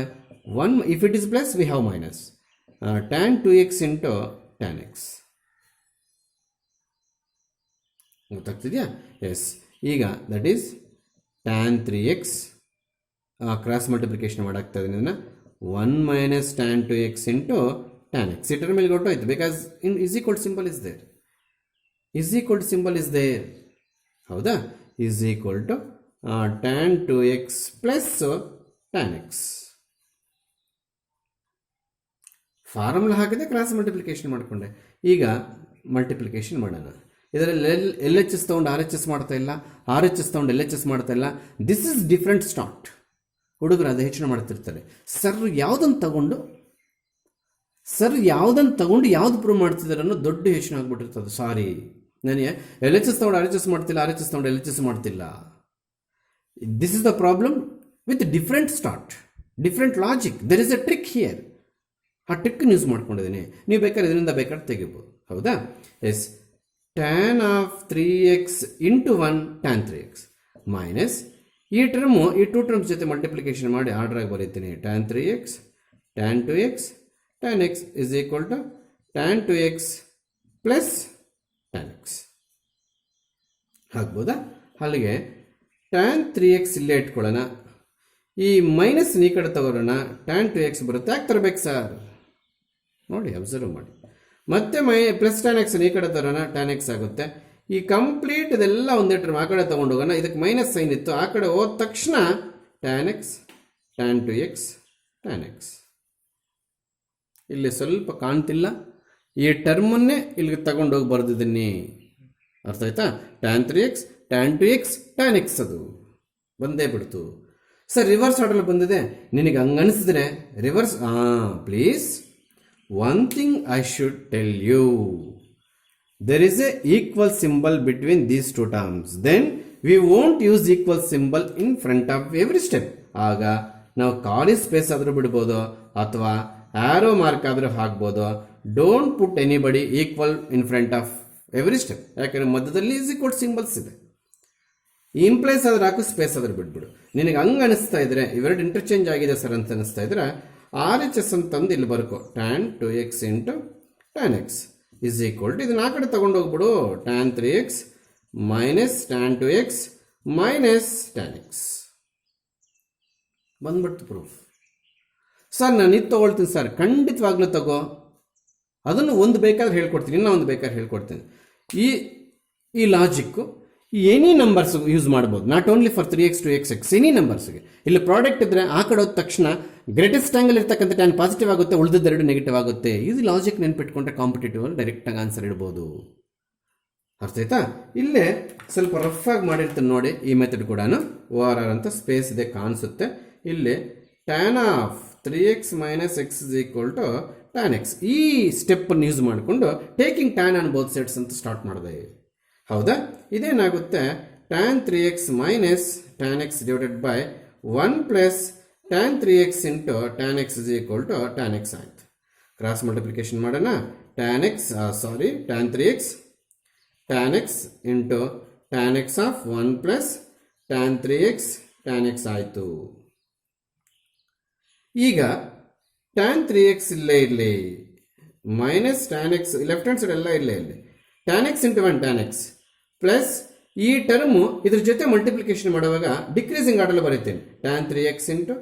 1. If it is plus we have minus tan 2x into tan x. ಗೊತ್ತಾಗ್ತಿದೆಯಾ? ಎಸ್. ಈಗ that is tan 3x cross multiplication ಮಾಡಾಗ್ತಾ ಇದ್ದೀನಿ. ಅದನ್ನು 1 - tan 2x into tan x. ಇಟರ್ ಮೇಲೆ ಹೊರಟೋಯ್ತು, because is equal symbol is there. Is equal to symbol is there. ಹೌದಾ? Is equal to tan 2x plus tan x. Formula ಹಾಕಿದೆ, cross multiplication ಮಾಡಿಕೊಂಡೆ. ಈಗ ಮಲ್ಟಿಪ್ಲಿಕೇಶನ್ ಮಾಡೋಣ. ಇದರಲ್ಲಿ ಎಲ್ ಎಚ್ ಎಸ್ ತೊಗೊಂಡು ಆರ್ ಎಚ್ ಎಸ್ ಮಾಡ್ತಾ ಇಲ್ಲ, ಆರ್ ಎಚ್ ಎಸ್ ತೊಗೊಂಡು ಎಲ್ ಎಚ್ ಎಸ್ ಮಾಡ್ತಾ ಇಲ್ಲ. This is different start. ಹುಡುಗರು ಅದು ಹೆಚ್ಚಿನ ಮಾಡ್ತಿರ್ತಾರೆ. ಸರ್ ಯಾವುದನ್ನು ತಗೊಂಡು ಯಾವ್ದು ಪ್ರೂವ್ ಮಾಡ್ತಿದ್ದಾರೆ ಅನ್ನೋ ದೊಡ್ಡ ಯೋಚನೆ ಆಗ್ಬಿಟ್ಟಿರ್ತದೆ. ಸಾರಿ, ನನಗೆ ಎಲ್ ಎಚ್ ಎಸ್ ತೊಗೊಂಡು ಆರ್ ಎಚ್ ಎಸ್ ಮಾಡ್ತಿಲ್ಲ, ಆರ್ ಎಚ್ ಎಸ್ ತೊಗೊಂಡು ಎಲ್ ಎಚ್ ಎಸ್ ಮಾಡ್ತಿಲ್ಲ. This is the problem with different start, different logic. There is a trick here. ಆ ಟ್ರಿಕ್ಕನ್ನು ಯೂಸ್ ಮಾಡ್ಕೊಂಡಿದ್ದೀನಿ. ನೀವು ಬೇಕಾದ್ರೆ ಇದರಿಂದ ಬೇಕಾದ್ರೆ ತೆಗಿಬೋದು. ಹೌದಾ? Yes, tan of 3x into 1 tan 3x minus ಈ ಟರ್ಮು ಈ 2 ಟರ್ಮ್ಸ್ ಜೊತೆ ಮಲ್ಟಿಪ್ಲಿಕೇಶನ್ ಮಾಡಿ ಆರ್ಡ್ರಾಗಿ ಬರೀತೀನಿ. Tan 3x tan 2x tan x is equal to tan 2x plus tan x ಆಗ್ಬೋದಾ? ಅಲ್ಲಿಗೆ ಟ್ಯಾನ್ 3x ಇಲ್ಲೇ ಇಟ್ಕೊಳ್ಳೋಣ. ಈ ಮೈನಸ್ ಈ ಕಡೆ ತಗೊಳ್ಳೋಣ. ಟ್ಯಾನ್ 2x ಬರುತ್ತೆ. ಯಾಕೆ ತರಬೇಕು ಸರ್? ನೋಡಿ, ಅಬ್ಸರ್ವ್ ಮಾಡಿ. ಮತ್ತೆ ಪ್ಲಸ್ ಟ್ಯಾನ್ ಎಕ್ಸ್ ಈ ಕಡೆ ತರೋಣ. ಟ್ಯಾನ್ ಎಕ್ಸ್ ಆಗುತ್ತೆ. ಈ ಕಂಪ್ಲೀಟ್ ಇದೆಲ್ಲ ಒಂದೇ ಟರ್ಮ್ ಆ ಕಡೆ ತಗೊಂಡು ಹೋಗೋಣ. ಇದಕ್ಕೆ ಮೈನಸ್ ಸೈನ್ ಇತ್ತು, ಆ ಕಡೆ ಹೋದ ತಕ್ಷಣ tan x tan 2x tan X. ಇಲ್ಲಿ ಸ್ವಲ್ಪ ಕಾಣ್ತಿಲ್ಲ, ಈ ಟರ್ಮನ್ನೇ ಇಲ್ಲಿಗೆ ತಗೊಂಡೋಗಿ ಬರೆದಿದ್ದೀನಿ. ಅರ್ಥ ಆಯ್ತಾ? Tan 3x tan 2x tan X ಅದು ಬಂದೇ ಬಿಡ್ತು. ಸರ್ ರಿವರ್ಸ್ ಆರ್ಡರ್ ಬಂದಿದೆ. ನಿನಗೆ ಹಂಗೆ ಅನಿಸಿದ್ರೆ reverse, please, one thing I should tell you, there is a equal symbol between these two terms. Then we won't use equal symbol in front of every step. ಆಗ ನಾವು ಖಾಲಿ space ಆದರೂ ಬಿಡ್ಬೋದು ಅಥವಾ ಆರೋ ಮಾರ್ಕ್ ಆದರೂ ಹಾಕ್ಬೋದು. Don't put anybody equal in front of every step. ಯಾಕಂದರೆ ಮಧ್ಯದಲ್ಲಿ ಈಸ್ ಈಕ್ವಲ್ ಸಿಂಬಲ್ಸ್ ಇದೆ. ಇಂಪ್ಲೇಸ್ ಆದ್ರೆ ಹಾಕು, ಸ್ಪೇಸ್ ಆದ್ರೆ ಬಿಟ್ಬಿಡು. ನಿನಗೆ ಹಂಗೆ ಅನಿಸ್ತಾ ಇದ್ರೆ ಇವೆರಡು ಇಂಟರ್ಚೇಂಜ್ ಆಗಿದೆ ಸರ್ ಅಂತ ಅನಿಸ್ತಾ ಇದ್ರೆ ಆರ್ ಎಚ್ ಎಸ್ ಅಂತಂದು ಇಲ್ಲಿ ಬರ್ಕೋ. Tan 2x into tan x is equal to ಇದನ್ನ ಆ ಕಡೆ ತಗೊಂಡೋಗ್ಬಿಡು. Tan 3x minus tan 2x minus tan x ಬಂದ್ಬಿಡ್ತು ಪ್ರೂಫ್. ಸರ್ ನಾನು ಇದು ತೊಗೊಳ್ತೀನಿ ಸರ್. ಖಂಡಿತವಾಗ್ಲೂ ತಗೋ. ಅದನ್ನು ಒಂದು ಬೇಕಾದ್ರೆ ಹೇಳ್ಕೊಡ್ತೀನಿ, ಇನ್ನೂ ಒಂದು ಬೇಕಾದ್ರೆ ಹೇಳ್ಕೊಡ್ತೀನಿ. ಈ ಲಾಜಿಕ್ಕು ಎನಿ ನಂಬರ್ಸ್ ಯೂಸ್ ಮಾಡ್ಬೋದು. Not only for 3x 2x x, any ನಂಬರ್ಸ್ಗೆ. ಇಲ್ಲಿ ಪ್ರಾಡಕ್ಟ್ ಇದ್ದರೆ ಆ ಕಡೆ ಹೋದ ತಕ್ಷಣ ಗ್ರೇಟೆಸ್ಟ್ ಆಂಗಲ್ ಇರ್ತಕ್ಕಂಥ ಟ್ಯಾನ್ ಪಾಸಿಟಿವ್ ಆಗುತ್ತೆ, ಉಳಿದಿದ್ದೆರಡು ನೆಗೆಟಿವ್ ಆಗುತ್ತೆ. ಇದು ಲಾಜಿಕ್ ನೆನ್ಪಿಟ್ಕೊಂಡ್ರೆ ಕಾಂಪಿಟೇಟಿವ್ ಅಲ್ಲಿ ಡೈರೆಕ್ಟಾಗಿ ಆನ್ಸರ್ ಇಡ್ಬೋದು. ಅರ್ಥ ಆಯ್ತಾ? ಇಲ್ಲೇ ಸ್ವಲ್ಪ ರಫ್ ಆಗಿ ಮಾಡಿರ್ತೀನಿ ನೋಡಿ. ಈ ಮೆಥಡ್ ಕೂಡ OR ಅಂತ ಸ್ಪೇಸ್ ಇದೆ ಕಾಣಿಸುತ್ತೆ. ಇಲ್ಲಿ tan of 3x minus x is equal to tan x. ಈ ಸ್ಟೆಪ್ಪನ್ನು ಯೂಸ್ ಮಾಡಿಕೊಂಡು taking tan on both sides ಅಂತ ಸ್ಟಾರ್ಟ್ ಮಾಡಿದೆ. ಹೌದಾ? ಇದೇನಾಗುತ್ತೆ? Tan 3x minus tan x divided by 1 plus tan 3x into tan x is equal to tan x ಆಯ್ತು. Cross multiplication ಮಾಡೋಣ. Tan 3x tan x into tan x of 1 plus tan 3x tan x ಆಯಿತು. ಈಗ tan 3x ಇಲ್ಲೇ ಇರಲಿ, minus tan x left hand side ಎಲ್ಲ ಇಲ್ಲೇ ಇರಲಿ. Tan x into 1 tan x plus ಈ ಟರ್ಮು ಇದ್ರ ಜೊತೆ ಮಲ್ಟಿಪ್ಲಿಕೇಶನ್ ಮಾಡುವಾಗ ಡಿಕ್ರೀಸಿಂಗ್ ಆರ್ಡರ್ ಬರೀತೀನಿ. Tan 3x into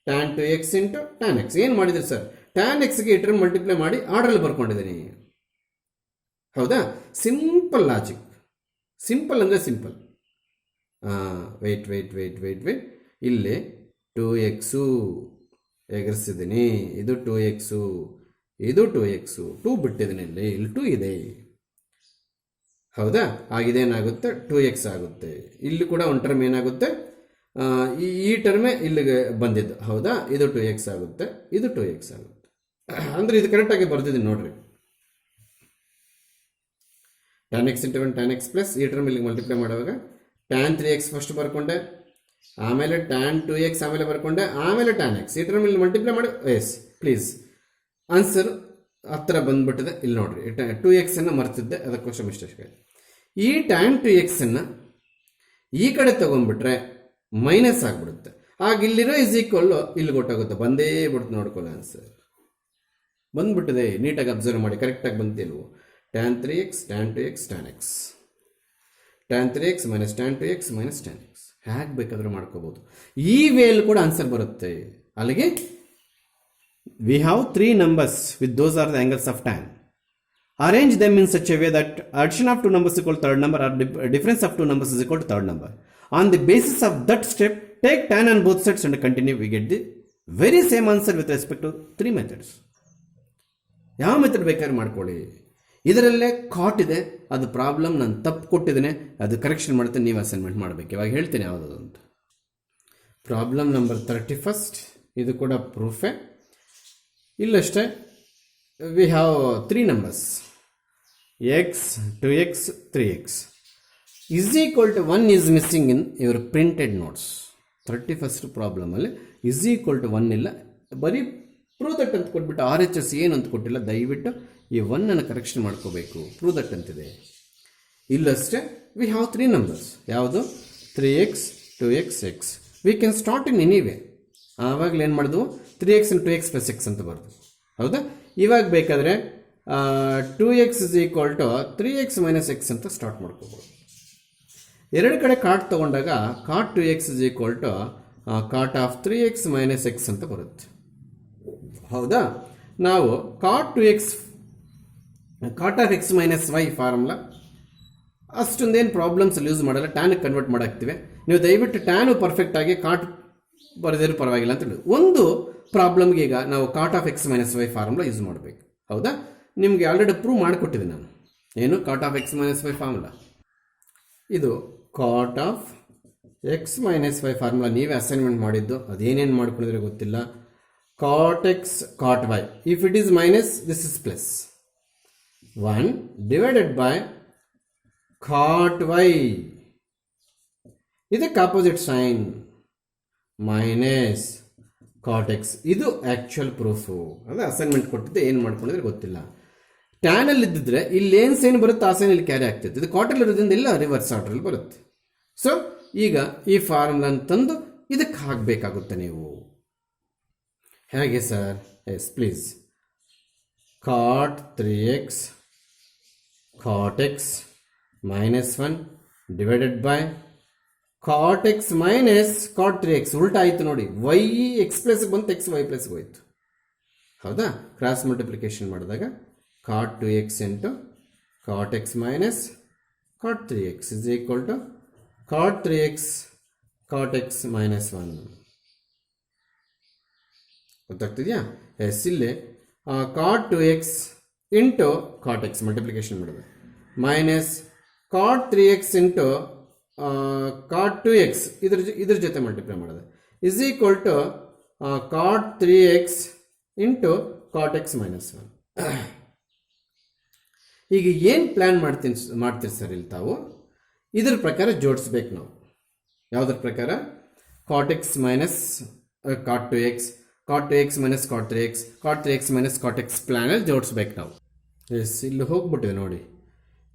tan 2x into tan x. ಏನು ಮಾಡಿದ್ರಿ ಸರ್? ಟ್ಯಾನ್ ಎಕ್ಸ್ಗೆ ಈ ಟರ್ಮ್ ಮಲ್ಟಿಪ್ಲೈ ಮಾಡಿ ಆರ್ಡರಲ್ಲಿ ಬರ್ಕೊಂಡಿದ್ದೀನಿ. ಹೌದಾ? Simple logic. ಸಿಂಪಲ್ ಅಂದರೆ ಸಿಂಪಲ್. ವೆಯ್ಟ್ ಇಲ್ಲಿ 2x ಎಗರಿಸಿದ್ದೀನಿ. ಇದು 2x, ಇದು 2x, 2 ಬಿಟ್ಟಿದ್ದೀನಿ. ಇಲ್ಲಿ 2 ಇದೆ. ಹೌದಾ? ಆಗಿದೇನಾಗುತ್ತೆ? 2x ಆಗುತ್ತೆ. ಇಲ್ಲಿ ಕೂಡ ಒಂದು ಟರ್ಮ್ ಏನಾಗುತ್ತೆ? ಈ ಟರ್ಮೇ ಇಲ್ಲಿಗೆ ಬಂದಿದ್ದು. ಹೌದಾ? ಇದು 2x ಆಗುತ್ತೆ, ಇದು 2x ಆಗುತ್ತೆ. ಅಂದರೆ ಇದು ಕರೆಕ್ಟಾಗಿ ಬರ್ತಿದ್ದೀನಿ ನೋಡ್ರಿ. Tan x into 1 tan x plus ಈ ಟರ್ಮ್ ಇಲ್ಲಿಗೆ ಮಲ್ಟಿಪ್ಲೈ ಮಾಡುವಾಗ ಟ್ಯಾನ್ 3x ಫಸ್ಟ್ ಬರ್ಕೊಂಡೆ, ಆಮೇಲೆ ಟ್ಯಾನ್ 2x ಆಮೇಲೆ ಬರ್ಕೊಂಡೆ, ಆಮೇಲೆ ಟ್ಯಾನ್ ಎಕ್ಸ್. ಈ ಟರ್ಮ್ ಇಲ್ಲಿ ಮಲ್ಟಿಪ್ಲೈ ಮಾಡಿ. ಎಸ್ ಪ್ಲೀಸ್, ಆನ್ಸರ್ ಹತ್ರ ಬಂದ್ಬಿಟ್ಟಿದೆ. ಇಲ್ಲಿ ನೋಡ್ರಿ, 2x ಅನ್ನು ಮರ್ತಿದ್ದೆ, ಅದಕ್ಕೋಸ್ಕರ ಮಿಸ್ಟೇಕ್ ಆಯಿತು. ಈ ಟ್ಯಾನ್ 2x ಅನ್ನು ಈ ಕಡೆ ತಗೊಂಡ್ಬಿಟ್ರೆ ಮೈನಸ್ ಆಗಿಬಿಡುತ್ತೆ. ಆಗ ಇಲ್ಲಿರೋ ಇಸ್ ಈಕ್ವಲ್ ಇಲ್ಲಿ ಗೊತ್ತಾಗುತ್ತೆ. ಬಂದೇ ಬಿಡುತ್ತೆ. ನೋಡ್ಕೊಳ್ಳಿ, ಆನ್ಸರ್ ಬಂದ್ಬಿಟ್ಟಿದೆ. ನೀಟಾಗಿ ಅಬ್ಸರ್ವ್ ಮಾಡಿ, ಕರೆಕ್ಟಾಗಿ ಬಂದಿಲ್ವೋ? Tan 3x tan 2x tan x, tan 3x minus tan 2x minus tan x. ಹೇಗೆ ಬೇಕಾದರೂ ಮಾಡ್ಕೋಬೋದು. ಈ ವೇಲ್ ಕೂಡ ಆನ್ಸರ್ ಬರುತ್ತೆ. ಅಲ್ಲಿಗೆ we have 3 numbers with those are the angles of tan. Arrange them in such a way that addition of two numbers is equal to third number or difference of two numbers is equal to third number. On the basis of that step, take tan on both sides and continue. We get the very same answer with respect to three methods. ಯಾವ method ಬೇಕಾದ್ರೆ ಮಾಡ್ಕೊಳ್ಳಿ. ಇದರಲ್ಲೇ ಕಾಟ್ ಇದೆ, ಅದು problem ನಾನು ತಪ್ಪು ಕೊಟ್ಟಿದ್ದೇನೆ, ಅದು ಕರೆಕ್ಷನ್ ಮಾಡ್ತೀನಿ, ನೀವು ಅಸೈನ್ಮೆಂಟ್ ಮಾಡಬೇಕು. ಇವಾಗ ಹೇಳ್ತೀನಿ ಯಾವುದದು ಅಂತ. ಪ್ರಾಬ್ಲಮ್ ನಂಬರ್ 31, ಇದು ಕೂಡ ಪ್ರೂಫೇ. ಇಲ್ಲಷ್ಟೇ, V have 3 numbers x, 2x, 3x is equal to 1 is missing in your printed notes. 31st ಪ್ರಾಬ್ಲಮಲ್ಲಿ is equal to 1 ಇಲ್ಲ, ಬರೀ ಪ್ರೂವ್ ದಟ್ ಅಂತ ಕೊಟ್ಬಿಟ್ಟು RHS ಏನು ಅಂತ ಕೊಟ್ಟಿಲ್ಲ. ದಯವಿಟ್ಟು ಈ 1 ಕರೆಕ್ಷನ್ ಮಾಡ್ಕೋಬೇಕು. ಪ್ರೂವ್ ದಟ್ ಅಂತಿದೆ. ಇಲ್ಲಷ್ಟೇ, ವಿ ಹ್ಯಾವ್ 3 numbers. ಯಾವುದು? 3x, 2x, x. We can start in any way. ಆವಾಗಲೇ ಏನು ಮಾಡಿದ್ವು? 3x and 2x plus x ಅಂತ ಬರ್ದು. ಹೌದಾ? ಇವಾಗ ಬೇಕಾದರೆ 2x is equal to 3x minus x ಅಂತ ಸ್ಟಾರ್ಟ್ ಮಾಡ್ಕೋಬೋದು. ಎರಡು ಕಡೆ ಕಾಟ್ ತೊಗೊಂಡಾಗ cot 2x is equal to cot of 3x minus x ಅಂತ ಬರುತ್ತೆ. ಹೌದಾ? ನಾವು cot 2x cot of x minus y formula ಅಷ್ಟೊಂದೇನು ಪ್ರಾಬ್ಲಮ್ಸಲ್ಲಿ ಯೂಸ್ ಮಾಡಲ್ಲ, ಟ್ಯಾನಿಗೆ ಕನ್ವರ್ಟ್ ಮಾಡಾಕ್ತಿವೆ. ನೀವು ದಯವಿಟ್ಟು ಟ್ಯಾನು ಪರ್ಫೆಕ್ಟ್ ಆಗಿ ಕಾಟ್ ಬರೆದಿರೋ ಪರವಾಗಿಲ್ಲ ಅಂತ ಹೇಳಿ. ಒಂದು ಪ್ರಾಬ್ಲಮ್ಗೆ ಈಗ ನಾವು cot of x minus y formula use ಮಾಡಬೇಕು. ಹೌದಾ? ನಿಮಗೆ ಆಲ್ರೆಡಿ ಪ್ರೂವ್ ಮಾಡಿಕೊಟ್ಟಿದ್ದೀನಿ ನಾನು. ಏನು? Cot of x minus y formula. ಇದು cot of x minus y formula ನೀವೇ ಅಸೈನ್ಮೆಂಟ್ ಮಾಡಿದ್ದು. ಅದೇನೇನು ಮಾಡ್ಕೊಂಡಿದ್ರೆ ಗೊತ್ತಿಲ್ಲ. Cot x cot y, if it is minus this is plus 1 divided by cot y, ಇದಕ್ಕೆ opposite sign minus cot x. ಇದು actual proof. ಅದು assignment ಕೊಟ್ಟಿದ್ದೆ, ಏನು ಮಾಡ್ಕೊಂಡಿದ್ರೆ ಗೊತ್ತಿಲ್ಲ. ಟ್ಯಾನಲ್ಲಿ ಇದ್ದಿದ್ರೆ ಇಲ್ಲಿ ಏನು ಸೈನ್ ಬರುತ್ತೆ ಆ ಸೈನ್ ಇಲ್ಲಿ ಕ್ಯಾರಿ ಆಗ್ತಿತ್ತು. ಇದು ಕಾಟಲ್ಲಿ ಇರೋದ್ರಿಂದ ಇಲ್ಲ ರಿವರ್ಸ್ ಆರ್ಡ್ರಲ್ಲಿ ಬರುತ್ತೆ. ಸೊ ಈಗ ಈ ಫಾರ್ಮುಲಾನ ತಂದು ಇದಕ್ಕೆ ಹಾಕಬೇಕಾಗುತ್ತೆ ನೀವು. ಹೇಗೆ sir? Yes please. Cot 3x cot x minus 1 divided by cot x minus cot 3x. ಉಲ್ಟಾ ಆಯಿತು ನೋಡಿ. y x ಪ್ಲಸ್ಗೆ ಬಂತು, x y ಪ್ಲಸ್ಗೆ ಹೋಯ್ತು. ಹೌದಾ? ಕ್ರಾಸ್ ಮಲ್ಟಿಪ್ಲಿಕೇಶನ್ ಮಾಡಿದಾಗ cot 2x into cot x minus cot 3x is equal to cot 3x cot x minus 1. ಗೊತ್ತಾಗ್ತಿದೆಯಾ? Yes, ಇಲ್ಲಿ cot 2x into cot x multiplication ಮಾಡಿದೆ minus cot 3x into cot 2x ಇದ್ರ ಜೊತೆ multiply ಮಾಡಿದೆ is equal to cot 3x into cot x minus 1. ಈಗ ಏನು plan ಮಾಡ್ತೀರಿ sir ಇಲ್ಲಿ ತಾವು? ಇದ್ರ ಪ್ರಕಾರ ಜೋಡಿಸ್ಬೇಕು ನಾವು. ಯಾವುದ್ರ ಪ್ರಕಾರ? ಕಾಟ್ x ಮೈನಸ್ ಕಾಟ್ 2x, ಕಾಟ್ 2x ಮೈನಸ್ ಕಾಟ್ 3x, ಕಾಟ್ 3x ಮೈನಸ್ ಕಾಟ್ x ಪ್ಲ್ಯಾನಲ್ಲಿ ಜೋಡಿಸ್ಬೇಕು ನಾವು. ಎಸ್, ಇಲ್ಲಿ ಹೋಗ್ಬಿಟ್ಟಿದೆ ನೋಡಿ,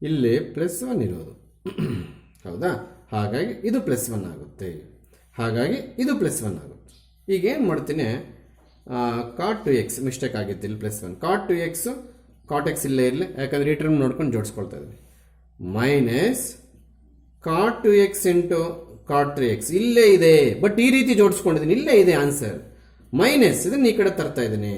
ಇಲ್ಲಿ +1 ಇರೋದು. ಹೌದಾ? ಹಾಗಾಗಿ ಇದು +1 ಆಗುತ್ತೆ, ಹಾಗಾಗಿ ಇದು +1 ಆಗುತ್ತೆ. ಈಗ ಏನು ಮಾಡ್ತೀನಿ, ಕಾಟ್ 2x ಮಿಸ್ಟೇಕ್ ಆಗಿತ್ತು, ಇಲ್ಲಿ +1. ಕಾಟ್ 2x ಕಾಟ್ x ಇಲ್ಲೇ ಇರಲಿ, ಯಾಕಂದರೆ ಈ ಟರ್ಮ್ ನೋಡ್ಕೊಂಡು ಜೋಡಿಸ್ಕೊಳ್ತಾ ಇದ್ದೀನಿ. ಮೈನಸ್ ಕಾಟ್ 2x ಇಂಟು ಕಾಟ್ 3x ಇಲ್ಲೇ ಇದೆ, ಬಟ್ ಈ ರೀತಿ ಜೋಡಿಸ್ಕೊಂಡಿದ್ದೀನಿ, ಇಲ್ಲೇ ಇದೆ ಆನ್ಸರ್. ಮೈನಸ್ ಇದನ್ನು ಈ ಕಡೆ ತರ್ತಾ ಇದ್ದೀನಿ.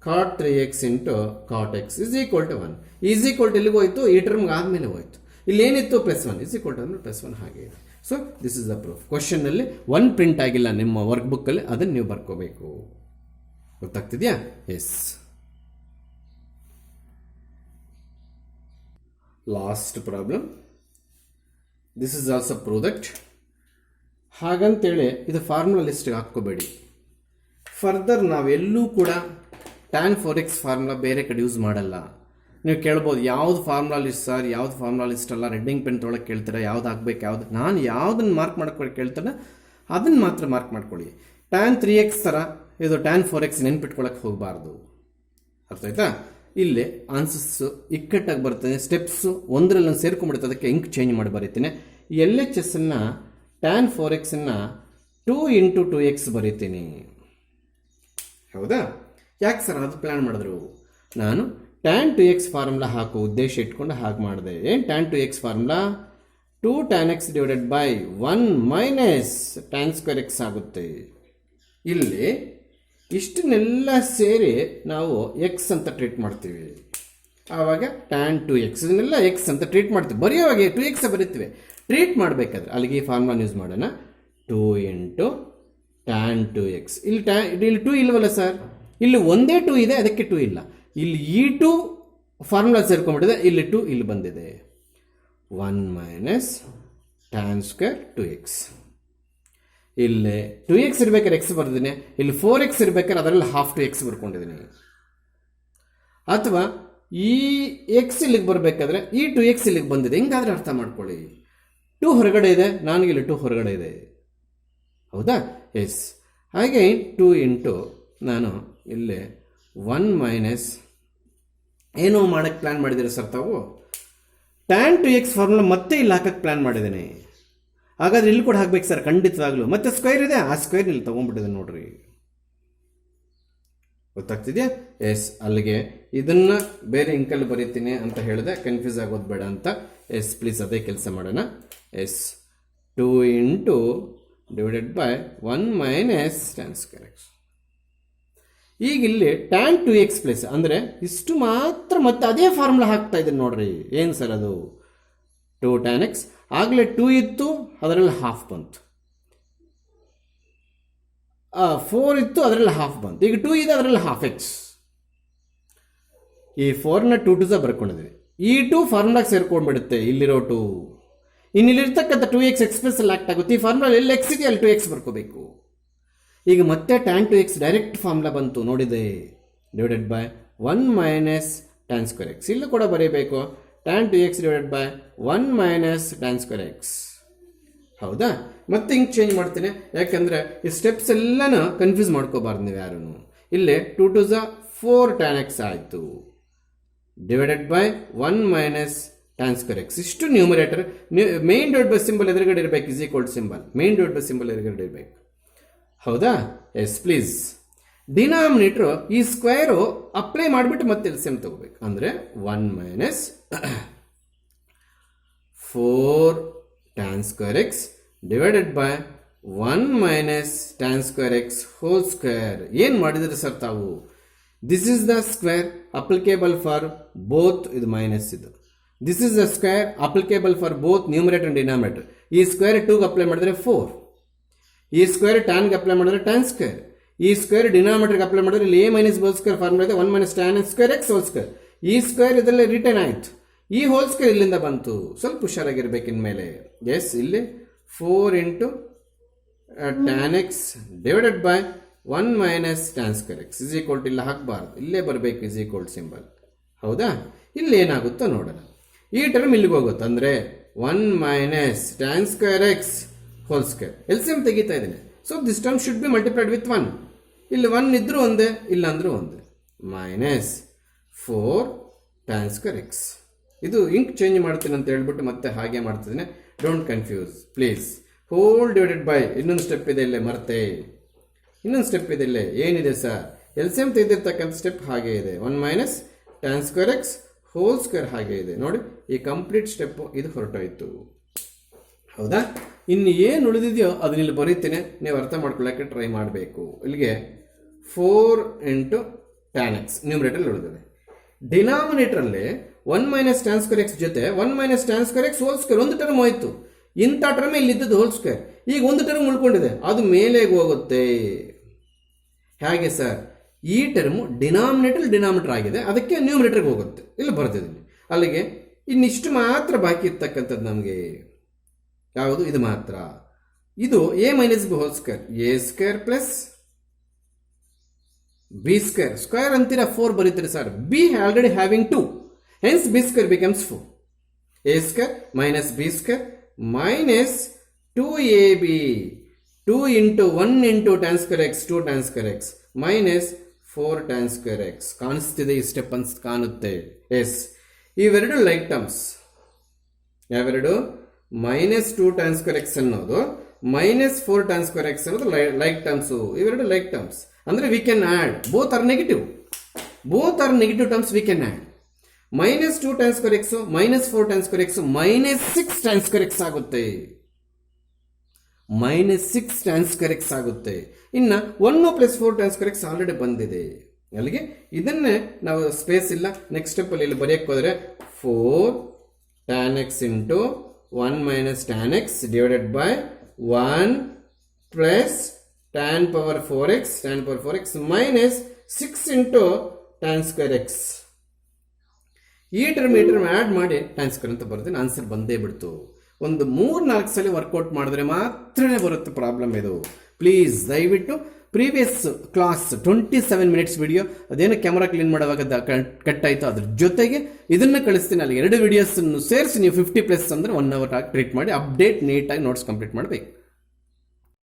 Cot 3x into cot x is equal to 1. Is equal to ಎಲ್ಲಿಗೆ ಹೋಯ್ತು? ಈ ಟರ್ಮ್ಗೆ ಆದಮೇಲೆ ಹೋಯ್ತು. ಇಲ್ಲಿ ಏನಿತ್ತು? +1 ಇಸ್ ಈಕ್ವಲ್ ಟು +1 ಹಾಗೆ ಇದೆ. So this is the proof. ಕ್ವಶನ್ನಲ್ಲಿ 1 ಪ್ರಿಂಟ್ ಆಗಿಲ್ಲ ನಿಮ್ಮ ವರ್ಕ್ ಬುಕ್ಕಲ್ಲಿ, ಅದನ್ನು ನೀವು ಬರ್ಕೋಬೇಕು. ಗೊತ್ತಾಗ್ತಿದೆಯಾ? Yes. Last problem. This is also prove that. ಹಾಗಂತೇಳಿ ಇದು ಫಾರ್ಮುಲಾ ಲಿಸ್ಟ್ಗೆ ಹಾಕ್ಕೋಬೇಡಿ. ಫರ್ದರ್ ನಾವೆಲ್ಲೂ ಕೂಡ tan 4x ಫಾರ್ಮುಲಾ ಬೇರೆ ಕಡೆ ಯೂಸ್ ಮಾಡಲ್ಲ. ನೀವು ಕೇಳ್ಬೋದು, ಯಾವ್ದು ಫಾರ್ಮುಲಾ ಲಿಸ್ಟ್ ಸರ್, ಯಾವ್ದು ಫಾರ್ಮುಲಾ ಲಿಸ್ಟ್ ಅಲ್ಲ, ರೆಡ್ಡಿಂಗ್ ಪೆನ್ ತೊಗೊಳಕ್ಕೆ ಕೇಳ್ತೀರಾ, ಯಾವ್ದು ಹಾಕ್ಬೇಕು, ಯಾವ್ದು? ನಾನು ಯಾವುದನ್ನು ಮಾರ್ಕ್ ಮಾಡ್ಕೊಳ್ಳಿ ಕೇಳ್ತಾನೆ ಅದನ್ನು ಮಾತ್ರ ಮಾರ್ಕ್ ಮಾಡ್ಕೊಳ್ಳಿ. tan 3x ಥರ ಇದು tan 4x ನೆನ್ಪಿಟ್ಕೊಳ್ಳೋಕೆ ಹೋಗಬಾರ್ದು. ಅರ್ಥ ಆಯ್ತಾ? ಇಲ್ಲಿ ಆನ್ಸರ್ಸು ಇಕ್ಕಟ್ಟಾಗಿ ಬರ್ತದೆ, ಸ್ಟೆಪ್ಸು ಒಂದರಲ್ಲಿ ಸೇರ್ಕೊಂಡ್ಬಿಡುತ್ತೆ, ಅದಕ್ಕೆ ಇಂಕ್ ಚೇಂಜ್ ಮಾಡಿ ಬರೀತೀನಿ. LHS tan 4x 2 × 2x ಬರೀತೀನಿ. ಹೌದಾ? ಯಾಕೆ ಸರ್ ಅದು ಪ್ಲ್ಯಾನ್ ಮಾಡಿದ್ರು? ನಾನು tan 2x ಫಾರ್ಮುಲಾ ಹಾಕೋ ಉದ್ದೇಶ ಇಟ್ಕೊಂಡು ಹಾಗೆ ಮಾಡಿದೆ. ಏನು tan 2x formula? 2 tan x divided by 1 minus tan square x ಆಗುತ್ತೆ. ಇಲ್ಲಿ ಇಷ್ಟನ್ನೆಲ್ಲ ಸೇರಿ ನಾವು x ಅಂತ ಟ್ರೀಟ್ ಮಾಡ್ತೀವಿ. ಆವಾಗ ಟ್ಯಾನ್ 2x ಇದನ್ನೆಲ್ಲ ಎಕ್ಸ್ ಅಂತ ಟ್ರೀಟ್ ಮಾಡ್ತೀವಿ. ಬರೆಯುವಾಗ 2x ಬರೀತೀವಿ. ಟ್ರೀಟ್ ಮಾಡಬೇಕಾದ್ರೆ ಅಲ್ಲಿಗೆ ಈ ಫಾರ್ಮುಲಾನ ಯೂಸ್ ಮಾಡೋಣ. 2 ಇಂಟು ಟ್ಯಾನ್ 2x. ಇಲ್ಲಿ 2 ಇಲ್ವಲ್ಲ ಸರ್, ಇಲ್ಲಿ ಒಂದೇ 2 ಇದೆ, ಅದಕ್ಕೆ 2 ಇಲ್ಲ. ಇಲ್ಲಿ ಈ 2 ಫಾರ್ಮುಲಾ ಸೇರ್ಕೊಂಡ್ಬಿಟ್ಟಿದೆ, ಇಲ್ಲಿ 2 ಇಲ್ಲಿ ಬಂದಿದೆ. 1 ಮೈನಸ್ ಟ್ಯಾನ್ ಸ್ಕ್ವೇರ್ 2x. ಇಲ್ಲಿ 2x ಇರ್ಬೇಕಾದ್ರೆ ಎಕ್ಸ್ ಬರ್ದಿದ್ದೀನಿ, ಇಲ್ಲಿ 4x ಇರ್ಬೇಕಾದ್ರೆ ಅದರಲ್ಲಿ ಹಾಫ್ 2x ಬರ್ಕೊಂಡಿದ್ದೀನಿ. ಅಥವಾ ಈ ಎಕ್ಸ್ ಇಲ್ಲಿಗೆ ಬರಬೇಕಾದ್ರೆ ಈ 2x ಇಲ್ಲಿಗೆ ಬಂದಿದೆ. ಹಿಂಗಾದ್ರೆ ಅರ್ಥ ಮಾಡ್ಕೊಳ್ಳಿ. 2 ಹೊರಗಡೆ ಇದೆ, ನನಗೆ ಇಲ್ಲಿ 2 ಹೊರಗಡೆ ಇದೆ. ಹೌದಾ? ಎಸ್. ಹಾಗೆ 2 ಇಂಟು ನಾನು ಇಲ್ಲಿ 1 ಮೈನಸ್ ಏನೋ ಮಾಡೋಕ್ಕೆ ಪ್ಲ್ಯಾನ್ ಮಾಡಿದ್ದೀರಿ ಸರ್ ತಾವು. ಟ್ಯಾನ್ 2x ಫಾರ್ಮುಲಾ ಮತ್ತೆ ಇಲ್ಲಿ ಹಾಕಕ್ಕೆ ಪ್ಲ್ಯಾನ್ ಮಾಡಿದ್ದೀನಿ. ಹಾಗಾದ್ರೆ ಇಲ್ಲಿ ಕೂಡ ಹಾಕ್ಬೇಕು ಸರ್, ಖಂಡಿತವಾಗ್ಲೂ. ಮತ್ತೆ ಸ್ಕ್ವೇರ್ ಇದೆ, ಆ ಸ್ಕ್ವೇರ್ ಇಲ್ಲಿ ತೊಗೊಂಡ್ಬಿಟ್ಟಿದೆ ನೋಡ್ರಿ. ಗೊತ್ತಾಗ್ತಿದೆಯಾ? ಎಸ್. ಅಲ್ಲಿಗೆ ಇದನ್ನು ಬೇರೆ ಇಂಕಲ್ಲಿ ಬರೀತೀನಿ ಅಂತ ಹೇಳಿದೆ, ಕನ್ಫ್ಯೂಸ್ ಆಗೋದು ಬೇಡ ಅಂತ. ಎಸ್ ಪ್ಲೀಸ್ ಅದೇ ಕೆಲಸ ಮಾಡೋಣ. Yes 2 into divided by 1 minus tan square x. ಈಗ ಇಲ್ಲಿ ಟ್ಯಾನ್ 2x ಪ್ಲಸ್ ಅಂದರೆ ಇಷ್ಟು ಮಾತ್ರ ಮತ್ತೆ ಅದೇ ಫಾರ್ಮುಲಾ ಹಾಕ್ತಾ ಇದ್ದೀನಿ ನೋಡ್ರಿ. ಏನು ಸರ್ ಅದು? 2 ಟ್ಯಾನ್ ಎಕ್ಸ್. ಆಗಲೇ 2 ಇತ್ತು, ಅದರಲ್ಲಿ ಹಾಫ್ ಬಂತು. 4 ಇತ್ತು, ಅದರಲ್ಲಿ ಹಾಫ್ ಬಂತು. ಈಗ 2 ಇದೆ, ಅದರಲ್ಲಿ ಹಾಫ್ ಎಕ್ಸ್. ಈ 4ನ 2 ಟು ಬರ್ಕೊಂಡಿದ್ದೀವಿ. ಈ 2 ಫಾರ್ಮುಲಾಗೆ ಸೇರ್ಕೊಂಡ್ಬಿಡುತ್ತೆ, ಇಲ್ಲಿರೋ 2. ಇನ್ನಿಲ್ಲಿರ್ತಕ್ಕಂಥ 2x ಎಕ್ಸ್ಪ್ರೆಸ್ ಅಲ್ಲಿ ಆಕ್ಟ್ ಆಗುತ್ತೆ. ಈ ಫಾರ್ಮುಲಾ ಎಲ್ಲಿ ಎಕ್ಸ್ ಇದೆ ಅಲ್ಲಿ 2x ಬರ್ಕೋಬೇಕು. ಈಗ ಮತ್ತೆ ಟ್ಯಾನ್ 2x ಡೈರೆಕ್ಟ್ ಫಾರ್ಮುಲಾ ಬಂತು ನೋಡಿದೆ, divided by 1 minus tan square X. ಇಲ್ಲೂ ಕೂಡ ಬರೀಬೇಕು, tan 2x divided by 1 minus tan square X. ಹೌದಾ? ಮತ್ತೆ ಹಿಂಗೆ ಚೇಂಜ್ ಮಾಡ್ತೀನಿ, ಯಾಕಂದರೆ ಈ ಸ್ಟೆಪ್ಸ್ ಎಲ್ಲನೂ ಕನ್ಫ್ಯೂಸ್ ಮಾಡ್ಕೋಬಾರ್ದು ನೀವು ಯಾರೂ. ಇಲ್ಲೇ 2 ಟು 4 ಟ್ಯಾನ್ ಎಕ್ಸ್ ಆಯಿತು, divided by 1 minus tan square x. ಇಷ್ಟು numerator. Main divide by symbol ಎದುರುಗಡೆ ಇರಬೇಕು, is equal symbol. Main divide by symbol ಎದುರುಗಡೆ ಇರಬೇಕು. ಹೌದಾ? Yes please. ಡಿನಾಮಿನೇಟ್ರು ಈ ಸ್ಕ್ವೇರು ಅಪ್ಲೈ ಮಾಡಿಬಿಟ್ಟು ಮತ್ತೆ ಎಲ್ಸಿಎಂ ತಗೋಬೇಕು. ಅಂದರೆ 1 minus 4 tan square x divided by 1 minus tan square x whole square. ಏನು ಮಾಡಿದ್ರೆ ಸರ್ ತಾವು? This is the square applicable for both. ಇದು ಮೈನಸ್ ಇದು. This is the square applicable for both numerator and denominator. ಈ square 2ಗೆ apply ಮಾಡಿದ್ರೆ 4. ಈ square ಟ್ಯಾನ್ಗೆ apply ಮಾಡಿದ್ರೆ tan square. ಈ ಸ್ಕ್ವೇರ್ ಡಿನಾಮಿನೇಟರ್ಗೆ ಅಪ್ಲೈ ಮಾಡಿದ್ರೆ ಇಲ್ಲಿ A minus b square formula ಇದೆ, 1 minus tan square x whole square. ಈ ಸ್ಕ್ವೇರ್ ಇದರಲ್ಲಿ ರಿಟರ್ನ್ ಆಯ್ತು, ಈ ಹೋಲ್ ಸ್ಕ್ವೇರ್ ಇಲ್ಲಿಂದ ಬಂತು. ಸ್ವಲ್ಪ ಹುಷಾರಾಗಿರ್ಬೇಕು ಇನ್ಮೇಲೆ. ಎಸ್, ಇಲ್ಲಿ 4 into tan x divided by 1 minus tan square x is equal to, ಇಲ್ಲ ಹಾಕಬಾರ್ದು, ಇಲ್ಲೇ ಬರಬೇಕು ಇಸ್ ಈಕ್ವಲ್ ಸಿಂಬಲ್. ಹೌದಾ? ಇಲ್ಲಿ ಏನಾಗುತ್ತೋ ನೋಡೋಣ. ಈ ಟರ್ಮ್ ಇಲ್ಲಿಗೆ ಹೋಗುತ್ತೆ, ಅಂದರೆ 1 minus tan square x whole square. LCM ತೆಗಿತಾ ಇದ್ದೇನೆ. So this term should be multiplied with 1. ಇಲ್ಲಿ 1 ಇದ್ರೂ ಒಂದೇ, ಇಲ್ಲ ಅಂದ್ರೂ ಒಂದೇ. Minus 4 tan square X. ಇದು ಇಂಕ್ ಚೇಂಜ್ ಮಾಡ್ತೀನಿ ಅಂತ ಹೇಳ್ಬಿಟ್ಟು ಮತ್ತೆ ಹಾಗೆ ಮಾಡ್ತಿದ್ದೇನೆ. Don't confuse please. Whole divided by ಇನ್ನೊಂದು ಸ್ಟೆಪ್ ಇದೆ ಇಲ್ಲೇ, ಮರ್ತೆ. ಇನ್ನೊಂದು ಸ್ಟೆಪ್ ಇದೆ ಇಲ್ಲೇ. ಏನಿದೆ ಸರ್? ಎಲ್ಸಿಎಂ ತೆಗೆದಿರ್ತಕ್ಕಂಥ ಸ್ಟೆಪ್ ಹಾಗೆ ಇದೆ. 1 minus tan square x whole square ಹಾಗೆ ಇದೆ ನೋಡಿ. ಈ ಕಂಪ್ಲೀಟ್ ಸ್ಟೆಪ್ಪು ಇದು ಹೊರಟೋಯ್ತು. ಹೌದಾ? ಇನ್ನು ಏನು ಉಳಿದಿದೆಯೋ ಅದನ್ನ ಇಲ್ಲಿ ಬರೀತೇನೆ, ನೀವು ಅರ್ಥ ಮಾಡ್ಕೊಳ್ಳೋಕ್ಕೆ ಟ್ರೈ ಮಾಡಬೇಕು. ಇಲ್ಲಿಗೆ 4 ಇಂಟು ಟ್ಯಾನ್ ಎಕ್ಸ್ ನ್ಯೂಮರೇಟರ್ ಉಳಿದಿದೆ. ಡಿನಾಮಿನೇಟರಲ್ಲಿ 1 ಮೈನಸ್ ಟ್ಯಾನ್ ಸ್ಕ್ವೇರ್ ಎಕ್ಸ್ ಜೊತೆ 1 minus tan square x whole square ಒಂದು ಟರ್ಮ್ ಹೋಯ್ತು. ಇಂಥ ಟರ್ಮ್ ಇಲ್ಲಿದ್ದದ್ದು ಹೋಲ್ ಸ್ಕ್ವೇರ್. ಈಗ ಒಂದು ಟರ್ಮ್ ಉಳ್ಕೊಂಡಿದೆ, ಅದು ಮೇಲೆಗೆ ಹೋಗುತ್ತೆ. ಹೇಗೆ ಸರ್? ಈ ಟರ್ಮು ಡಿನಾಮಿನೇಟರ್ ಆಗಿದೆ, ಅದಕ್ಕೆ ನ್ಯೂಮರೇಟರ್ಗೆ ಹೋಗುತ್ತೆ. ಇಲ್ಲಿ ಬರ್ತಿದ್ದೀನಿ. ಅಲ್ಲಿಗೆ ಇನ್ನಿಷ್ಟು ಮಾತ್ರ ಬಾಕಿ ಇರ್ತಕ್ಕಂಥದ್ದು ನಮಗೆ. ಯಾವುದು? ಇದು ಮಾತ್ರ. ಇದು a minus b whole square, a square plus b square. Square ಅಂತೀರಾ, 4 ಬರೀತೀರಿ sir. B already having 2, hence b square becomes 4. A square minus b square minus 2ab 2 into 1 into tan square x 2 tan square x minus 4 tan square x. ಕಾಣಿಸ್ತಿದೆ ಈ step ಅಂತ ಕಾಣುತ್ತೆ. Yes, ಇವೆರಡು like terms. ಯಾವೆರಡು? Minus 2 tan square x ಅನ್ನೋದು minus 4 tan square x ಅನ್ನೋದು like terms. ಇವೆರಡು like terms ಅಂದರೆ we can add. Both are negative. Both are negative terms we can add. Minus 2 tan square x minus 4 tan square x minus 6 tan square X ಆಗುತ್ತೆ. Minus 6 tan square X ಆಗುತ್ತೆ. ಇನ್ನು 1 plus 4 tan square X already ಬಂದಿದೆ. ಅಲ್ಲಿಗೆ ಇದನ್ನೇ ನಾವು space ಇಲ್ಲ next ಸ್ಟೆಪ್ಪಲ್ಲಿ ಇಲ್ಲಿ ಬರೆಯಕ್ಕೆ ಹೋದರೆ 4 tan x into 1 minus tan x divided by 1 plus tan power 4x minus 6 into tan square x. ಈ ಟರ್ಮ್ ಆ್ಯಡ್ ಮಾಡಿ tan ಸ್ಕ್ವೇರ್ ಅಂತ ಬರುತ್ತೆ. ಆನ್ಸರ್ ಬಂದೇ ಬಿಡ್ತು. ಒಂದು 3-4 ಸಲ ವರ್ಕೌಟ್ ಮಾಡಿದ್ರೆ ಮಾತ್ರನೇ ಬರುತ್ತೆ ಪ್ರಾಬ್ಲಮ್ ಇದು. ಪ್ಲೀಸ್ ದಯವಿಟ್ಟು ಪ್ರೀವಿಯಸ್ ಕ್ಲಾಸ್ 27 ಮಿನಿಟ್ಸ್ ವಿಡಿಯೋ ಅದೇನು ಕ್ಯಾಮ್ರಾ ಕ್ಲೀನ್ ಮಾಡುವಾಗ ಕಟ್ ಆಯಿತು, ಅದ್ರ ಜೊತೆಗೆ ಇದನ್ನು ಕಳಿಸ್ತೀನಿ. ಅಲ್ಲಿ 2 ವಿಡಿಯೋಸನ್ನು ಸೇರಿಸಿ ನೀವು 50+ ಅಂದರೆ 1 ಅವರ್ ಟ್ರೀಟ್ ಮಾಡಿ ಅಪ್ಡೇಟ್ ನೀಟಾಗಿ ನೋಟ್ಸ್ ಕಂಪ್ಲೀಟ್ ಮಾಡಬೇಕು.